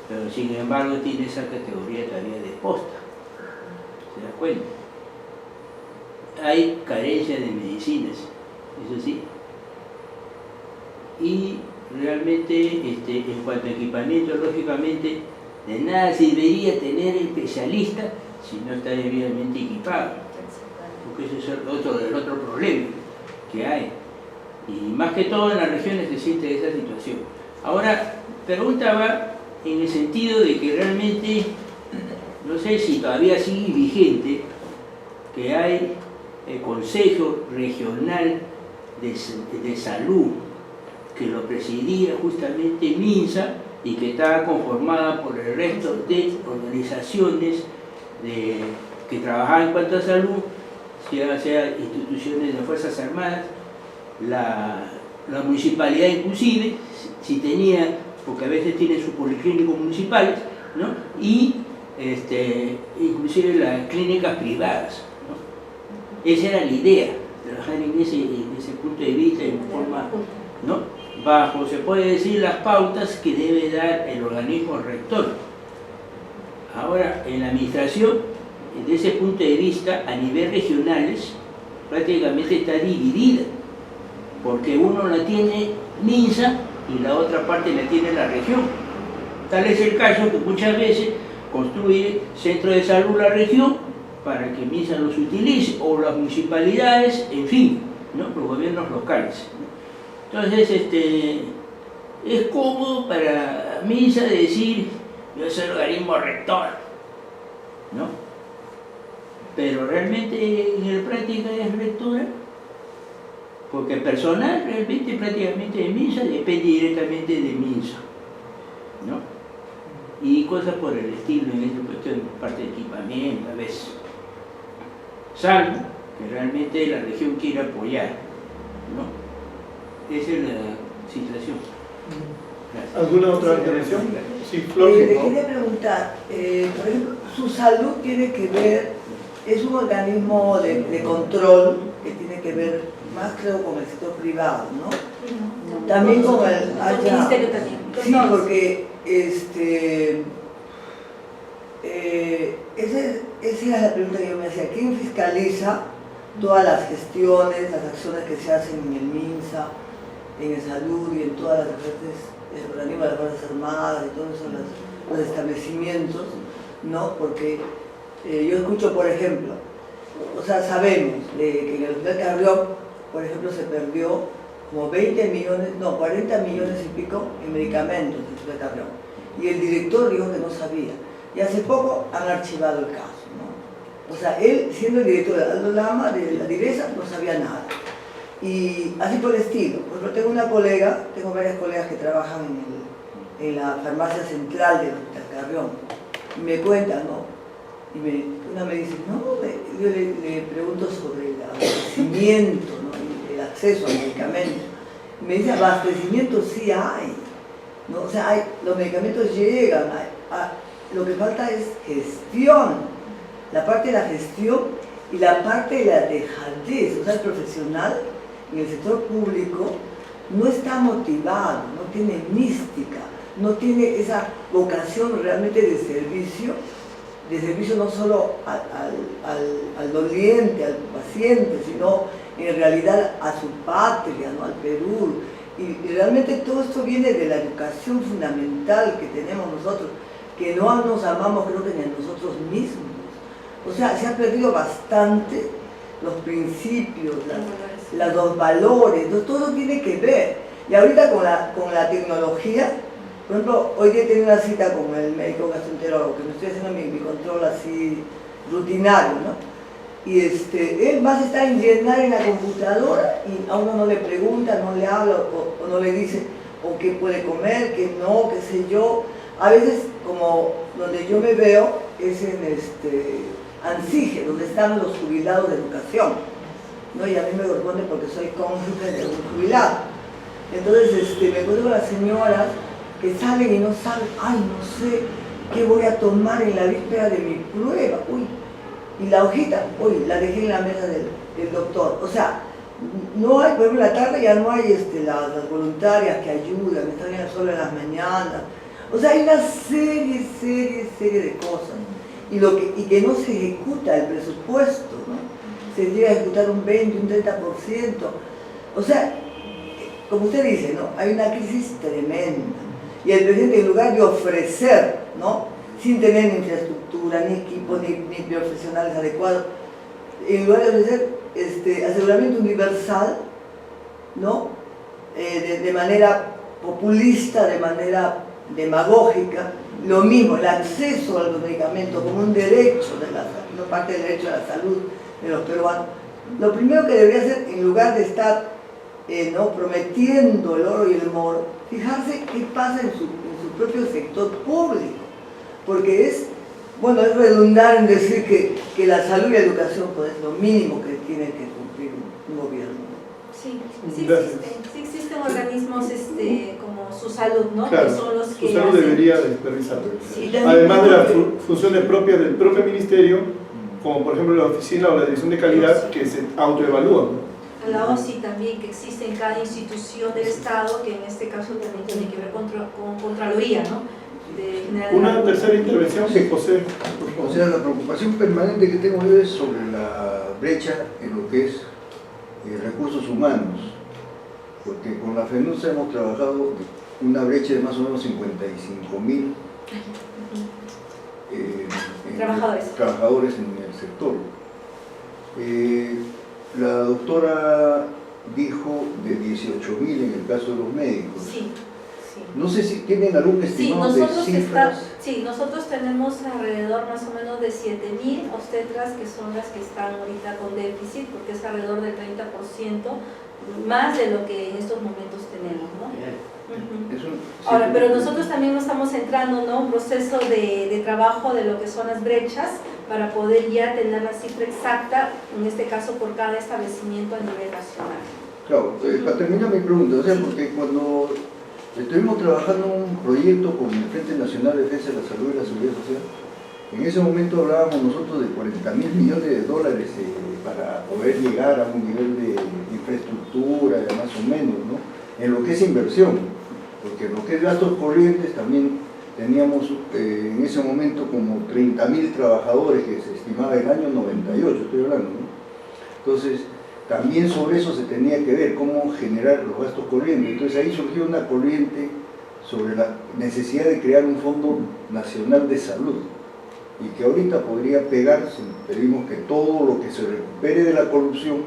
Pero sin embargo tiene esa categoría todavía de posta, ¿se da cuenta? Hay carencia de medicinas, eso sí, y realmente en cuanto a equipamiento, lógicamente de nada serviría tener especialista si no está debidamente equipado, porque ese es el otro problema que hay, y más que todo en las regiones se siente esa situación. Ahora, pregunta va en el sentido de que realmente, no sé si todavía sigue vigente, que hay el Consejo Regional de Salud, que lo presidía justamente MINSA, y que estaba conformada por el resto de organizaciones que trabajaban en cuanto a salud, sea instituciones de Fuerzas Armadas, la municipalidad inclusive, si tenía, porque a veces tiene sus policlínicos municipales, ¿no?, y inclusive las clínicas privadas, ¿no? Esa era la idea, trabajar en ese punto de vista, en forma, ¿no? Bajo, se puede decir, las pautas que debe dar el organismo rector. Ahora, en la administración, desde ese punto de vista, a nivel regionales, prácticamente está dividida, porque uno la tiene MINSA y la otra parte la tiene la región. Tal es el caso que muchas veces construye centro de salud la región para que MINSA los utilice, o las municipalidades, en fin, ¿no? Los gobiernos locales, ¿no? Entonces, es cómodo para MINSA decir, yo soy el organismo rector, ¿no? Pero realmente en la práctica es rectora, porque el personal realmente prácticamente de MINSA depende directamente de MINSA, ¿no? Y cosas por el estilo en esta cuestión, parte de equipamiento a veces, salvo que realmente la región quiera apoyar, ¿no? Esa es la situación. Gracias. ¿Alguna otra intervención? Sí, Flor. Le quería preguntar, por ejemplo, su salud tiene que ver, es un organismo de control que tiene que ver más, creo, con el sector privado, ¿no? También con el ministerio también. Sí, porque esa es la pregunta que yo me hacía. ¿Quién fiscaliza todas las gestiones, las acciones que se hacen en el MINSA, en el salud y en todas las el organismo de las Fuerzas Armadas y todos esos los establecimientos, ¿no? Porque yo escucho, por ejemplo, o sea, sabemos que en el Hospital Carrión, por ejemplo, se perdió como 20 millones, no, 40 millones y pico en medicamentos en el Hospital Carrión. Y el director dijo que no sabía. Y hace poco han archivado el caso, ¿no? O sea, él, siendo el director de Aldo Lama, de la Direza, no sabía nada. Y así por el estilo. Por ejemplo, tengo varias colegas que trabajan en la farmacia central del Hospital Carrión. Y me cuentan, ¿no? Y una me dice, no, yo le pregunto sobre el abastecimiento, ¿no? El acceso al medicamento. Y me dice, abastecimiento sí hay, ¿no? O sea, los medicamentos llegan, lo que falta es gestión, la parte de la gestión y la parte de la dejadez. O sea, el profesional en el sector público no está motivado, no tiene mística, no tiene esa vocación realmente de servicio no solo al doliente, al paciente, sino en realidad a su patria, ¿no? Al Perú. Y realmente todo esto viene de la educación fundamental que tenemos nosotros, que no nos amamos, creo que ni a nosotros mismos. O sea, se ha perdido bastante los principios, los valores, todo tiene que ver. Y ahorita con la tecnología, por ejemplo, hoy día he tenido una cita con el médico gastroenterólogo, que me estoy haciendo mi control así rutinario, ¿no? Y él más está en llenar en la computadora y a uno no le pregunta, no le habla o no le dice o qué puede comer, qué no, qué sé yo. A veces, como donde yo me veo, es en ANSIGE, donde están los jubilados de educación, ¿no? Y a mí me corresponde porque soy cónyuge de un jubilado. Entonces me encuentro con las señoras que salen y no saben, ay, no sé qué voy a tomar en la víspera de mi prueba, uy, y la hojita, uy, la dejé en la mesa del doctor. O sea, no hay, por ejemplo, en la tarde ya no hay las voluntarias que ayudan, están solo en las mañanas. O sea, hay una serie de cosas. Y que no se ejecuta el presupuesto, ¿no? Se llega a ejecutar un 20, un 30%. O sea, como usted dice, ¿no? Hay una crisis tremenda. Y el presidente, en lugar de ofrecer, ¿no? Sin tener ni infraestructura, ni equipos, ni profesionales adecuados, en lugar de ofrecer aseguramiento universal, ¿no? De manera populista, de manera demagógica, lo mismo, el acceso a los medicamentos como un derecho de la salud, no parte del derecho a la salud de los peruanos. Lo primero que debería hacer, en lugar de estar ¿no? prometiendo el oro y el moro, fijarse qué pasa en su propio sector público, porque es redundar en decir que la salud y la educación pues, es lo mínimo que tiene que cumplir un gobierno. Sí, sí existe existen organismos como Su Salud, ¿no? Claro, que son los Su que Salud hacen- debería de supervisarlo. Sí, Además de las funciones propias del propio ministerio, como por ejemplo la oficina o la dirección de calidad, que se autoevalúan, ¿no? la OSI también, que existe en cada institución del Estado, que en este caso también tiene que ver con Contraloría, ¿no? De General de Una la- tercera intervención que José, por O favor. sea, la preocupación permanente que tengo yo es sobre la brecha en lo que es recursos humanos, porque con la FENUSA hemos trabajado una brecha de más o menos 55.000 Trabajadores. en el sector. La doctora dijo de 18.000 en el caso de los médicos. Sí, sí. No sé si tienen algún Sí, estimado de cifras. nosotros tenemos alrededor más o menos de 7.000 obstetras que son las que están ahorita con déficit, porque es alrededor del 30% más de lo que en estos momentos tenemos, ¿no? Ujú. Eso, Ahora, sí, pero nosotros también estamos entrando, ¿no?, un proceso de trabajo de lo que son las brechas para poder ya tener la cifra exacta, en este caso por cada establecimiento a nivel nacional. Claro, para terminar mi pregunta, o sea, porque cuando estuvimos trabajando en un proyecto con el Frente Nacional de Defensa de la Salud y la Seguridad Social, en ese momento hablábamos nosotros de $40.000 millones para poder llegar a un nivel de infraestructura, ya más o menos, ¿no?, en lo que es inversión, porque en lo que es gastos corrientes también teníamos en ese momento como 30.000 trabajadores que se estimaba el año 98, estoy hablando, ¿no? Entonces, también sobre eso se tenía que ver cómo generar los gastos corrientes. Entonces ahí surgió una corriente sobre la necesidad de crear un Fondo Nacional de Salud, y que ahorita podría pegar si pedimos que todo lo que se recupere de la corrupción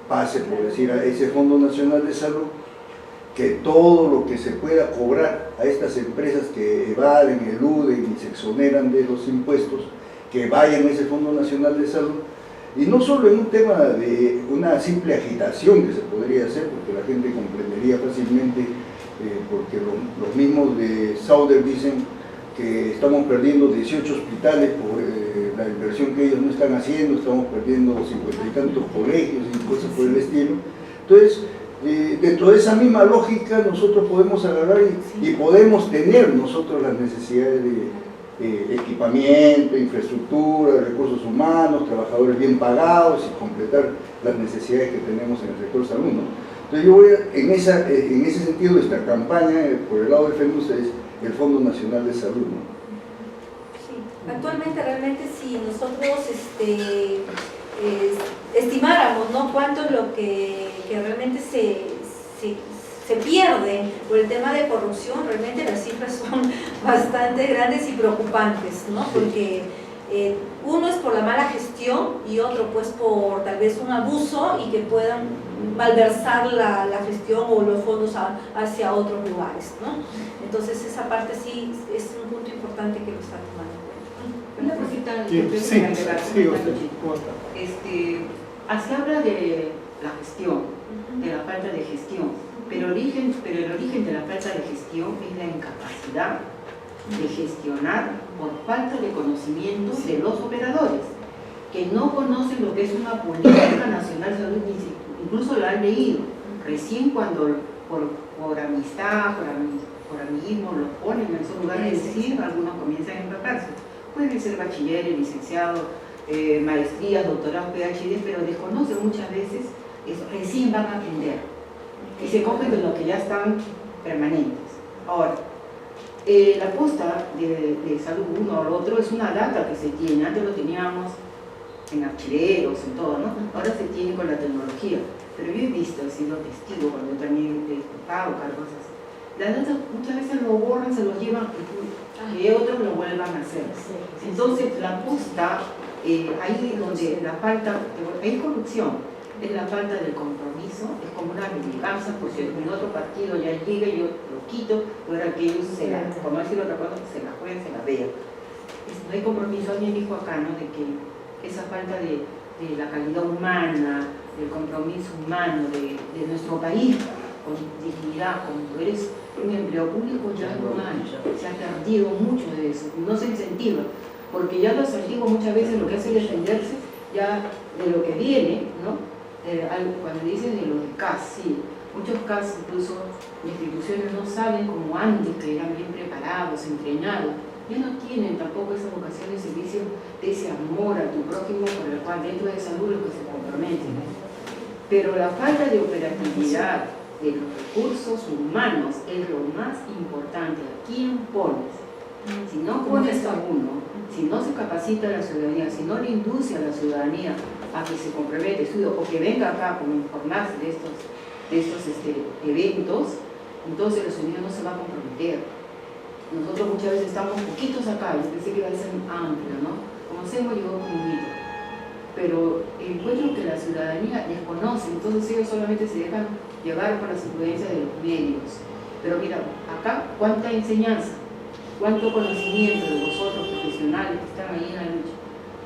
pase, por decir, a ese Fondo Nacional de Salud, que todo lo que se pueda cobrar a estas empresas que evaden, eluden y se exoneran de los impuestos, que vayan a ese Fondo Nacional de Salud, y no solo en un tema de una simple agitación que se podría hacer, porque la gente comprendería fácilmente, porque los mismos de Sauder dicen que estamos perdiendo 18 hospitales por la inversión que ellos no están haciendo, estamos perdiendo 50 y tantos colegios y cosas por el estilo. Entonces, dentro de esa misma lógica nosotros podemos agarrar y podemos tener nosotros las necesidades de equipamiento, infraestructura, recursos humanos, trabajadores bien pagados y completar las necesidades que tenemos en el sector salud, ¿no? Entonces yo voy en ese sentido, esta campaña por el lado de FENUSA es el Fondo Nacional de Salud, ¿no? Sí. Actualmente realmente si nosotros estimáramos, ¿no?, cuánto es lo que realmente se pierde por el tema de corrupción, realmente las cifras son bastante grandes y preocupantes, ¿no? Porque uno es por la mala gestión y otro pues por tal vez un abuso y que puedan malversar la gestión o los fondos hacia otros lugares, ¿no? Entonces esa parte sí es un punto importante que lo está tomando en Una cuenta. cosita Sí, que sí, agregar. sí, usted, ¿cómo está? Se habla de la gestión, de la falta de gestión, pero el origen de la falta de gestión es la incapacidad de gestionar por falta de conocimiento de los operadores, que no conocen lo que es una política nacional de salud, incluso la han leído, recién cuando por amistad, por amiguismo, los ponen en esos lugares de decir, algunos comienzan a empaparse. Pueden ser bachilleres, licenciados, maestrías, doctorados, PhD, pero desconocen muchas veces eso, recién van a aprender y se cogen de los que ya están permanentes. Ahora, la posta de salud uno o otro es una data que se tiene, antes lo teníamos en archiveros, en todo, ¿no? Ahora se tiene con la tecnología, pero yo he visto, he sido testigo cuando yo también he explicado cosas. Las datas muchas veces lo borran, se los llevan que otros lo vuelvan a hacer. Entonces la posta, ahí donde la falta, hay corrupción, es la falta del compromiso, es como una venganza, porque en otro partido ya llega y yo lo quito, ahora que ellos se la, por no decir otra cosa, se la juegan, se la vean. No hay compromiso, alguien dijo acá, ¿no?, de que esa falta de la calidad humana, del compromiso humano de nuestro país, con dignidad, con poderes, un empleo público ya no hay, se ha perdido mucho de eso, no se incentiva, porque ya los antiguos muchas veces lo que hacen es defenderse ya de lo que viene, ¿no? Cuando dicen de los de CAS, sí, muchos casos incluso instituciones no salen como antes, que eran bien preparados, entrenados, ya no tienen tampoco esa vocación de servicio, de ese amor a tu prójimo por el cual dentro de salud lo que se comprometen. Pero la falta de operatividad de los recursos humanos es lo más importante. ¿A quién pones? Si no pones a uno, si no se capacita a la ciudadanía, si no le induce a la ciudadanía a que se compromete, estudio, o que venga acá para informarse de estos eventos, entonces la ciudadanía no se va a comprometer. Nosotros muchas veces estamos poquitos acá, yo pensé que iba a ser amplio, ¿no? Conocemos yo un poquito, pero encuentro que la ciudadanía desconoce, entonces ellos solamente se dejan llevar por las influencias de los medios. Pero mira, acá cuánta enseñanza, cuánto conocimiento de vosotros profesionales que están ahí en la lucha,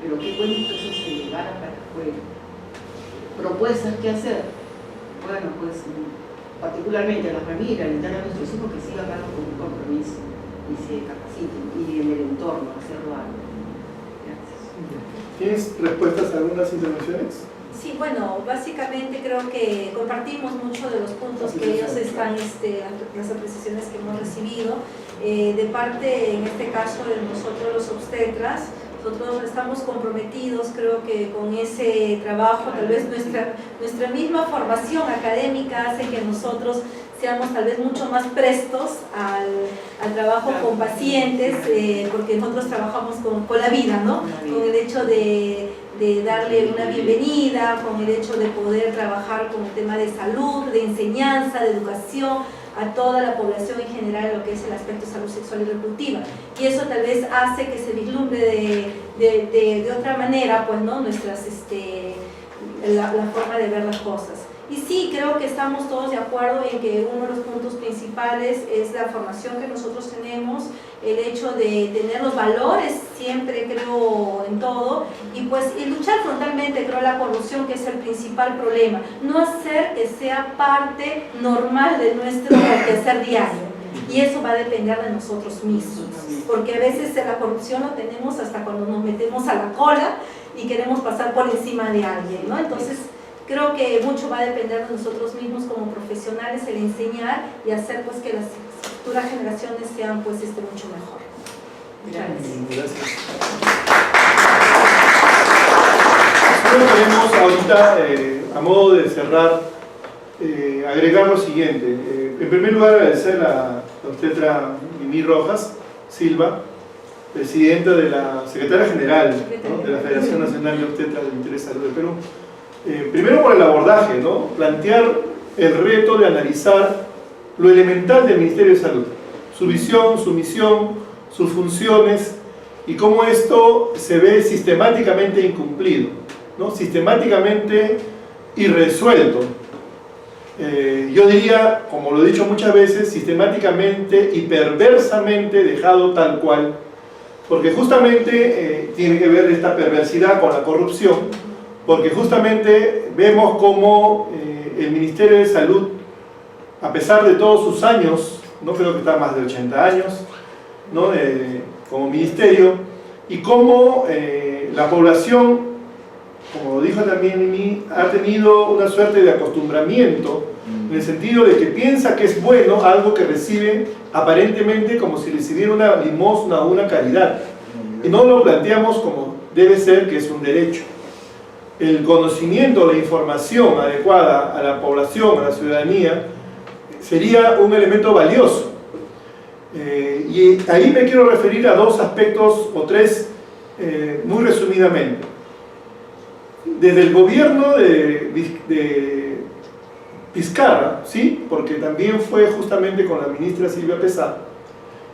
pero qué bueno que eso se llevara para afuera. Propuestas que hacer, bueno, pues particularmente a la familia, alentar a nuestros hijos que sigan dando con un compromiso y se capaciten, y en el entorno, hacerlo algo. Gracias. ¿Tienes respuestas a algunas intervenciones? Sí, bueno, básicamente creo que compartimos mucho de los puntos que ellos están, las apreciaciones que hemos recibido. De parte, en este caso, de nosotros los obstetras, nosotros estamos comprometidos, creo que con ese trabajo, tal vez nuestra misma formación académica hace que nosotros seamos tal vez mucho más prestos al trabajo con pacientes, porque nosotros trabajamos con la vida, ¿no? Con el hecho de darle una bienvenida, con el hecho de poder trabajar con el tema de salud, de enseñanza, de educación, a toda la población en general, lo que es el aspecto de salud sexual y reproductiva. Y eso tal vez hace que se vislumbre de otra manera, pues, ¿no? La forma de ver las cosas. Y sí, creo que estamos todos de acuerdo en que uno de los puntos principales es la formación que nosotros tenemos, el hecho de tener los valores siempre, creo, en todo, y pues y luchar frontalmente, creo, la corrupción, que es el principal problema. No hacer que sea parte normal de nuestro quehacer diario. Y eso va a depender de nosotros mismos, porque a veces la corrupción lo tenemos hasta cuando nos metemos a la cola y queremos pasar por encima de alguien, ¿no? Entonces, creo que mucho va a depender de nosotros mismos como profesionales, el enseñar y hacer pues que las futuras generaciones sean pues mucho mejor. Gracias. Nosotros queremos ahorita, a modo de cerrar, agregar lo siguiente. En primer lugar, agradecer a la obstetra Mimi Rojas Silva, presidenta de la secretaria general, ¿no?, de la Federación Nacional de Obstetras del Interés Salud del Perú. Primero por el abordaje, ¿no? Plantear el reto de analizar lo elemental del Ministerio de Salud, su visión, su misión, sus funciones y cómo esto se ve sistemáticamente incumplido, ¿no? Sistemáticamente irresuelto. Yo diría, como lo he dicho muchas veces, sistemáticamente y perversamente dejado tal cual, porque justamente tiene que ver esta perversidad con la corrupción, porque justamente vemos cómo el Ministerio de Salud, a pesar de todos sus años, no creo que está más de 80 años, ¿no?, como ministerio, y cómo la población, como dijo también Mimi, ha tenido una suerte de acostumbramiento, en el sentido de que piensa que es bueno algo que recibe aparentemente como si recibiera una limosna o una caridad, y no lo planteamos como debe ser, que es un derecho. El conocimiento, la información adecuada a la población, a la ciudadanía, sería un elemento valioso. Y ahí me quiero referir a dos aspectos, o tres, muy resumidamente. Desde el gobierno de Vizcarra, ¿sí?, porque también fue justamente con la ministra Silvia Pesá,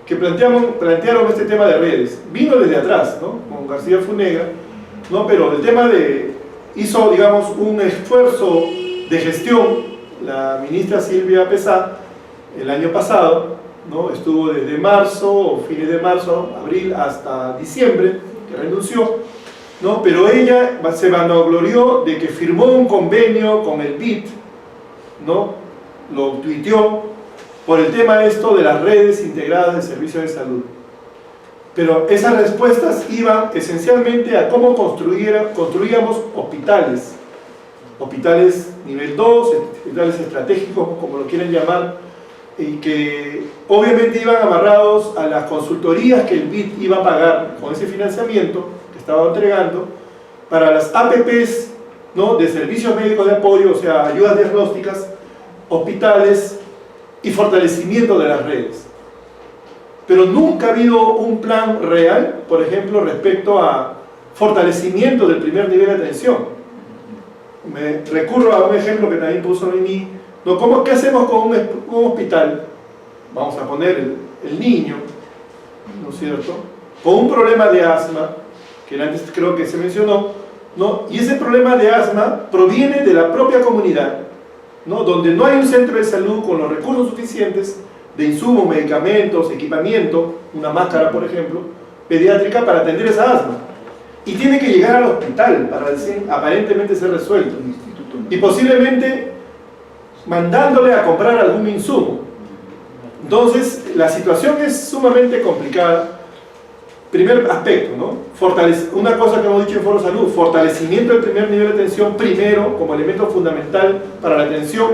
que plantearon este tema de redes. Vino desde atrás, ¿no?, con García Funegra, ¿no?, pero el tema hizo, digamos, un esfuerzo de gestión la ministra Silvia Pesá el año pasado, ¿no? Estuvo desde marzo, o fines de marzo, abril, hasta diciembre, que renunció, ¿no? Pero ella se vanaglorió de que firmó un convenio con el BID, ¿no? Lo tuiteó por el tema de las redes integradas de servicios de salud. Pero esas respuestas iban esencialmente a cómo construíamos hospitales, hospitales nivel 2, hospitales estratégicos, como lo quieren llamar, y que obviamente iban amarrados a las consultorías que el BID iba a pagar con ese financiamiento que estaba entregando para las APPs, ¿no?, de servicios médicos de apoyo, o sea, ayudas diagnósticas, hospitales y fortalecimiento de las redes. Pero nunca ha habido un plan real, por ejemplo, respecto a fortalecimiento del primer nivel de atención. Me recurro a un ejemplo que también puso Mimi, ¿no? ¿Qué hacemos con un hospital? Vamos a poner el niño, ¿no es cierto?, con un problema de asma, que antes creo que se mencionó, ¿no? Y ese problema de asma proviene de la propia comunidad, ¿no?, donde no hay un centro de salud con los recursos suficientes de insumos, medicamentos, equipamiento, una máscara, por ejemplo, pediátrica para atender esa asma. Y tiene que llegar al hospital para aparentemente ser resuelto. Y posiblemente mandándole a comprar algún insumo. Entonces, la situación es sumamente complicada. Primer aspecto, ¿no? Una cosa que hemos dicho en Foro Salud, fortalecimiento del primer nivel de atención primero como elemento fundamental para la atención,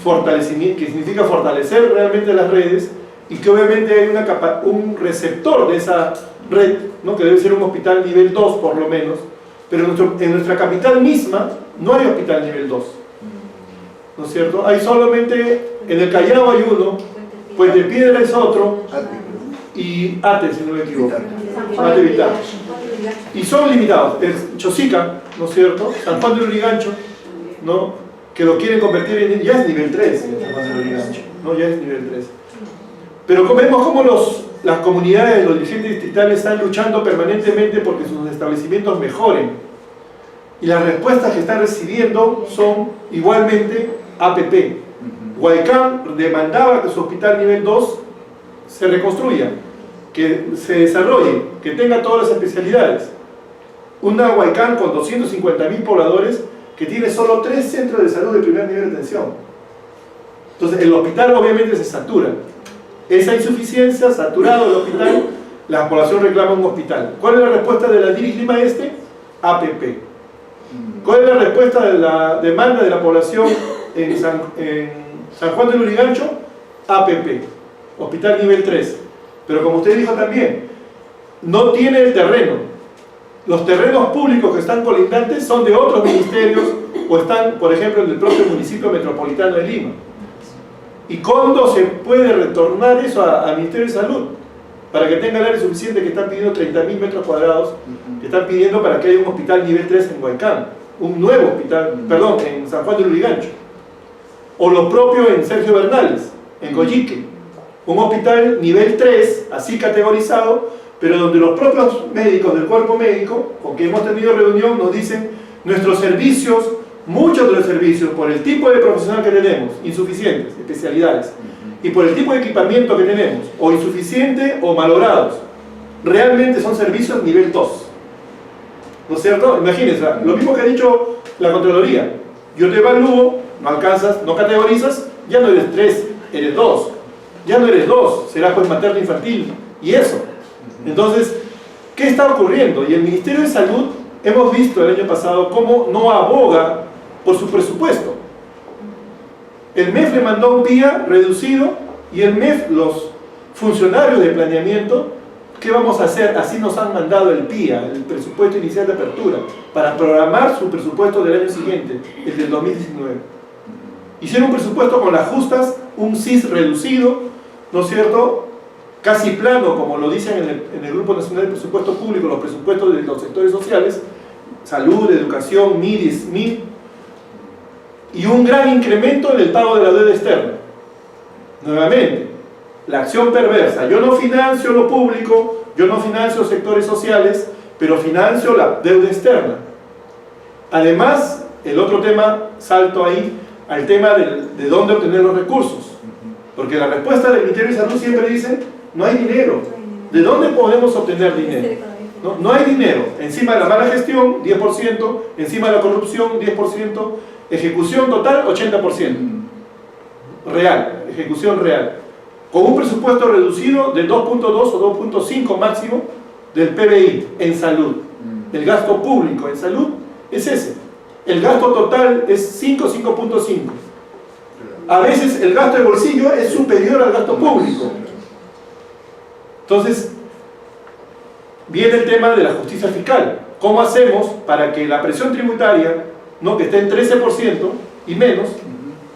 fortalecimiento, que significa fortalecer realmente las redes, y que obviamente hay un receptor de esa red, ¿no?, que debe ser un hospital nivel 2 por lo menos, pero en nuestra capital misma no hay hospital nivel 2, ¿no es cierto? Hay solamente, en el Callao hay uno, Puente Piedra es otro, y Ate, si no me equivoco, Ate Vital. Y son limitados, es Chosica, ¿no es cierto?, San Juan de Lurigancho, ¿no?, que lo quieren convertir en, ya es nivel 3, San Juan de Lurigancho, ¿no?, ya es nivel 3. Pero vemos cómo las comunidades, los dirigentes distritales están luchando permanentemente porque sus establecimientos mejoren. Y las respuestas que están recibiendo son igualmente APP. Huaycán demandaba que su hospital nivel 2 se reconstruya, que se desarrolle, que tenga todas las especialidades. Una Huaycán con 250.000 pobladores que tiene solo 3 centros de salud de primer nivel de atención. Entonces el hospital obviamente se satura. Esa insuficiencia, saturado el hospital, la población reclama un hospital. ¿Cuál es la respuesta de la Dirige Lima Este? APP. ¿Cuál es la respuesta de la demanda de la población en San Juan de Lurigancho? APP, hospital nivel 3. Pero como usted dijo también, no tiene el terreno. Los terrenos públicos que están colindantes son de otros ministerios o están, por ejemplo, en el propio municipio metropolitano de Lima. ¿Y cuándo se puede retornar eso al Ministerio de Salud? Para que tenga el área suficiente, que están pidiendo 30.000 metros cuadrados, que están pidiendo para que haya un hospital nivel 3 en Huaycán, un nuevo hospital, perdón, en San Juan de Lurigancho. O lo propio en Sergio Bernales, en Coyique, un hospital nivel 3, así categorizado, pero donde los propios médicos del cuerpo médico, con quien hemos tenido reunión, nos dicen, nuestros servicios, muchos de los servicios, por el tipo de profesional que tenemos, insuficientes, especialidades, y por el tipo de equipamiento que tenemos, o insuficiente o malogrados, realmente son servicios nivel 2. ¿No es cierto? Imagínense, lo mismo que ha dicho la Contraloría. Yo te evalúo, no alcanzas, no categorizas, ya no eres 3, eres 2. Ya no eres 2, será pues materno infantil, y eso. Entonces, ¿qué está ocurriendo? Y el Ministerio de Salud, hemos visto el año pasado cómo no aboga por su presupuesto. El MEF le mandó un PIA reducido, y el MEF, los funcionarios de planeamiento, ¿qué vamos a hacer? Así nos han mandado el PIA, el presupuesto inicial de apertura, para programar su presupuesto del año siguiente, el del 2019. Hicieron un presupuesto con las justas, un CIS reducido, ¿no es cierto?, casi plano, como lo dicen en el Grupo Nacional de Presupuesto Público, los presupuestos de los sectores sociales, salud, educación, MIR, y un gran incremento en el pago de la deuda externa. Nuevamente, la acción perversa. Yo no financio lo público, yo no financio sectores sociales, pero financio la deuda externa. Además, el otro tema, salto ahí, al tema de dónde obtener los recursos. Porque la respuesta del Ministerio de Salud siempre dice, no hay dinero. ¿De dónde podemos obtener dinero? No hay dinero. Encima de la mala gestión, 10%, encima de la corrupción, 10%, ejecución total, 80%. Real, ejecución real. Con un presupuesto reducido de 2.2 o 2.5 máximo del PBI en salud. El gasto público en salud es ese. el gasto total es 5,5. A veces el gasto de bolsillo es superior al gasto público. Entonces, viene el tema de la justicia fiscal. ¿Cómo hacemos para que la presión tributaria, ¿no?, que esté en 13% y menos,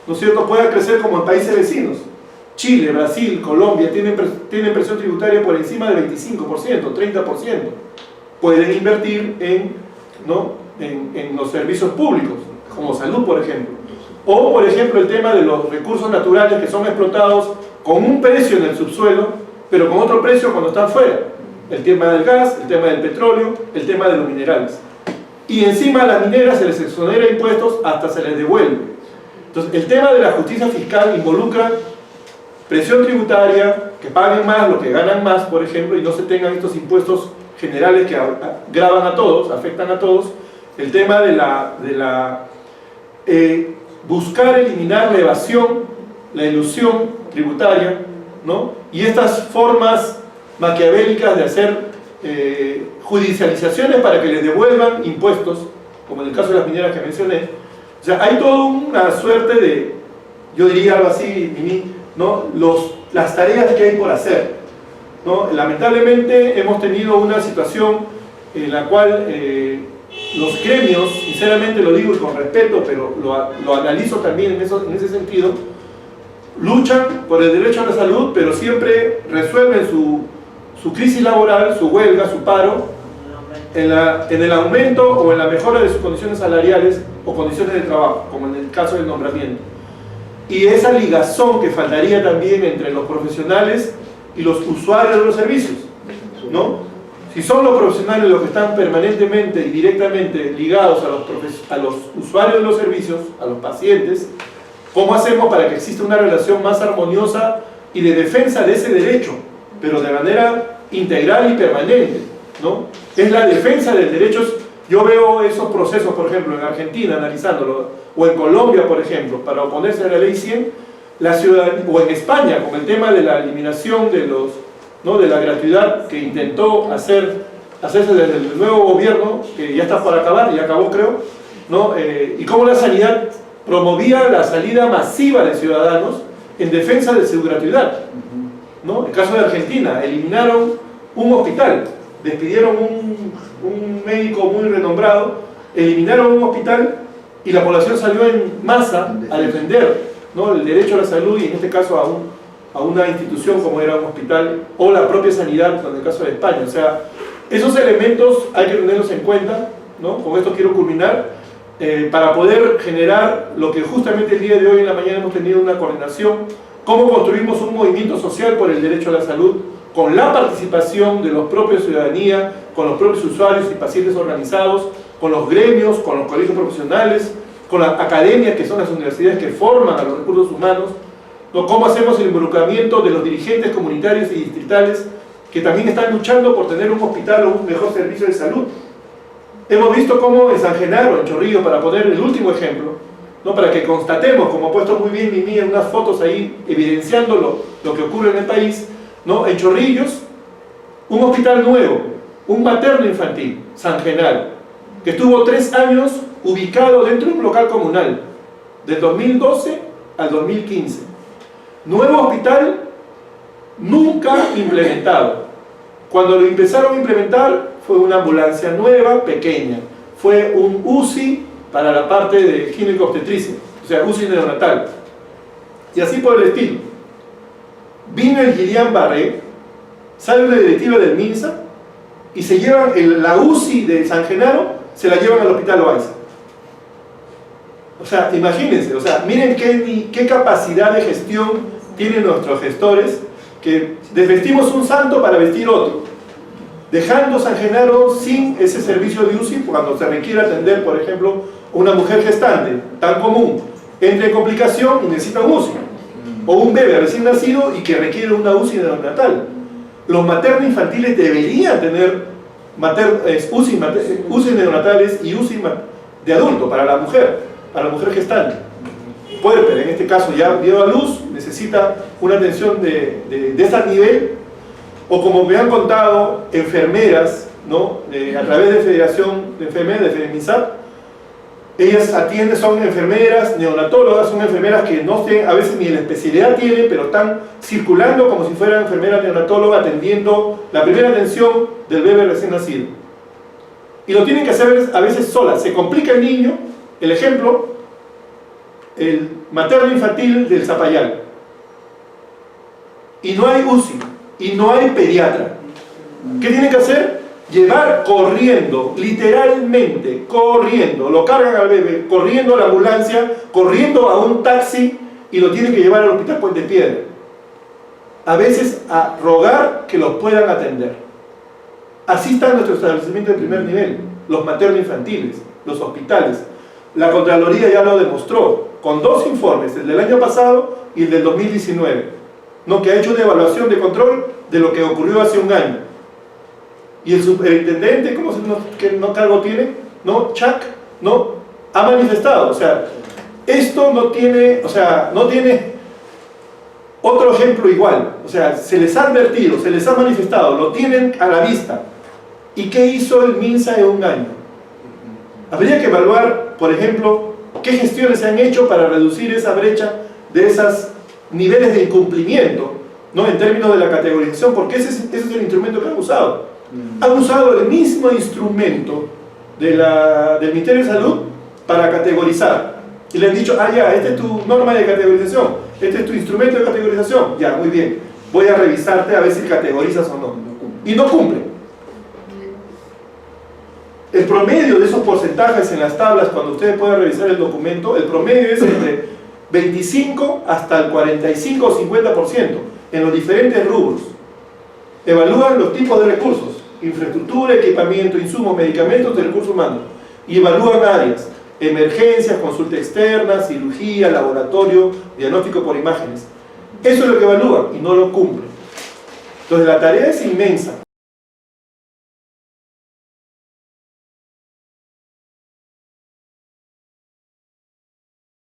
¿no es cierto?, pueda crecer como en países vecinos? Chile, Brasil, Colombia tienen presión tributaria por encima del 25%, 30%. Pueden invertir en los servicios públicos, como salud, por ejemplo. O, por ejemplo, el tema de los recursos naturales que son explotados con un precio en el subsuelo, pero con otro precio cuando están fuera. El tema del gas, el tema del petróleo, el tema de los minerales. Y encima a las mineras se les exonera impuestos hasta se les devuelve. Entonces, el tema de la justicia fiscal involucra presión tributaria, que paguen más lo que ganan más, por ejemplo, y no se tengan estos impuestos generales que gravan a todos, afectan a todos. El tema de buscar eliminar la evasión, la ilusión tributaria, ¿no?, y estas formas maquiavélicas de hacer judicializaciones para que les devuelvan impuestos, como en el caso de las mineras que mencioné. O sea, hay toda una suerte de, yo diría algo así, Mimi, ¿no?, las tareas que hay por hacer, ¿no? Lamentablemente hemos tenido una situación en la cual los gremios, sinceramente lo digo y con respeto, pero lo analizo también en ese sentido, luchan por el derecho a la salud, pero siempre resuelven su crisis laboral, su huelga, su paro, en el aumento o en la mejora de sus condiciones salariales o condiciones de trabajo, como en el caso del nombramiento. Y esa ligazón que faltaría también entre los profesionales y los usuarios de los servicios, ¿no? Si son los profesionales los que están permanentemente y directamente ligados a los usuarios de los servicios, a los pacientes, ¿cómo hacemos para que exista una relación más armoniosa y de defensa de ese derecho, pero de manera integral y permanente, ¿no? Es la defensa del derecho. Yo veo esos procesos, por ejemplo, en Argentina, analizándolo, o en Colombia, por ejemplo, para oponerse a la ley 100, la ciudadanía, o en España, con el tema de la eliminación de la gratuidad que intentó hacerse desde el nuevo gobierno, que ya está por acabar, ya acabó creo, ¿no? Y cómo la sanidad promovía la salida masiva de ciudadanos en defensa de su gratuidad, ¿no? El caso de Argentina, eliminaron un hospital, despidieron un médico muy renombrado, eliminaron un hospital y la población salió en masa a defender, ¿no?, el derecho a la salud, y en este caso a una institución como era un hospital o la propia sanidad, en el caso de España. O sea, esos elementos hay que tenerlos en cuenta, ¿no? Con esto quiero culminar, para poder generar lo que justamente el día de hoy en la mañana hemos tenido una coordinación, cómo construimos un movimiento social por el derecho a la salud, con la participación de los propios ciudadanía, con los propios usuarios y pacientes organizados, con los gremios, con los colegios profesionales, con las academias, que son las universidades que forman a los recursos humanos, ¿no? Cómo hacemos el involucramiento de los dirigentes comunitarios y distritales que también están luchando por tener un hospital o un mejor servicio de salud. Hemos visto cómo en San Genaro, en Chorrillos, para poner el último ejemplo, ¿no?, para que constatemos, como ha puesto muy bien Mimi en unas fotos ahí, evidenciando lo que ocurre en el país, ¿no?, en Chorrillos, un hospital nuevo, un materno infantil, San Genaro, que estuvo 3 años ubicado dentro de un local comunal, del 2012 al 2015. Nuevo hospital nunca implementado. Cuando lo empezaron a implementar fue una ambulancia nueva, pequeña. Fue un UCI para la parte de gineco-obstetricia, o sea, UCI neonatal. Y así por el estilo. Vino el Guillain Barré, sale una directiva del MINSA y se llevan la UCI de San Genaro, se la llevan al hospital Loaiza. O sea, imagínense, o sea, miren qué capacidad de gestión tienen nuestros gestores, que desvestimos un santo para vestir otro, dejando San Genaro sin ese servicio de UCI cuando se requiere atender, por ejemplo, una mujer gestante, tan común, entra en complicación y necesita un UCI, o un bebé recién nacido y que requiere una UCI neonatal. Los materno-infantiles deberían tener UCI neonatales y UCI de adulto para la mujer gestante. Puerpera, en este caso ya dio a luz, necesita una atención de ese nivel, o como me han contado enfermeras, ¿no?, a través de Federación de Enfermeras, de FEMISAP, Ellas atienden, son enfermeras, neonatólogas, son enfermeras que no sé, a veces ni la especialidad tienen, pero están circulando como si fueran enfermeras neonatólogas atendiendo la primera atención del bebé recién nacido. Y lo tienen que hacer a veces solas. Se complica el niño, el ejemplo, el materno infantil del Zapayal. Y no hay UCI, y no hay pediatra. ¿Qué tienen que hacer? Llevar corriendo, literalmente corriendo, lo cargan al bebé, corriendo a la ambulancia, corriendo a un taxi y lo tienen que llevar al hospital Puente Piedra. A veces a rogar que los puedan atender. Así está nuestro establecimiento de primer nivel, los materno-infantiles, los hospitales. La Contraloría ya lo demostró, con 2 informes, el del año pasado y el del 2019, ¿no? Que ha hecho una evaluación de control de lo que ocurrió hace un año. Y el superintendente, ¿cómo se qué cargo tiene? ¿No? Chuck, ¿no? Ha manifestado, o sea, esto no tiene, o sea, no tiene otro ejemplo igual, o sea, se les ha advertido, se les ha manifestado, lo tienen a la vista. ¿Y qué hizo el MINSA en un año? Habría que evaluar, por ejemplo, qué gestiones se han hecho para reducir esa brecha de esos niveles de incumplimiento, ¿no? En términos de la categorización, porque ese es el instrumento que han usado. Han usado el mismo instrumento del Ministerio de Salud para categorizar. Y le han dicho, ah, ya, esta es tu norma de categorización, este es tu instrumento de categorización. Ya, muy bien, voy a revisarte a ver si categorizas o no. Y no cumple. El promedio de esos porcentajes en las tablas, cuando ustedes puedan revisar el documento, el promedio es entre 25 hasta el 45 o 50% en los diferentes rubros. Evalúan los tipos de recursos, infraestructura, equipamiento, insumos, medicamentos de recursos humanos, y evalúan áreas, emergencias, consulta externa, cirugía, laboratorio, diagnóstico por imágenes. Eso es lo que evalúan y no lo cumplen. Entonces la tarea es inmensa.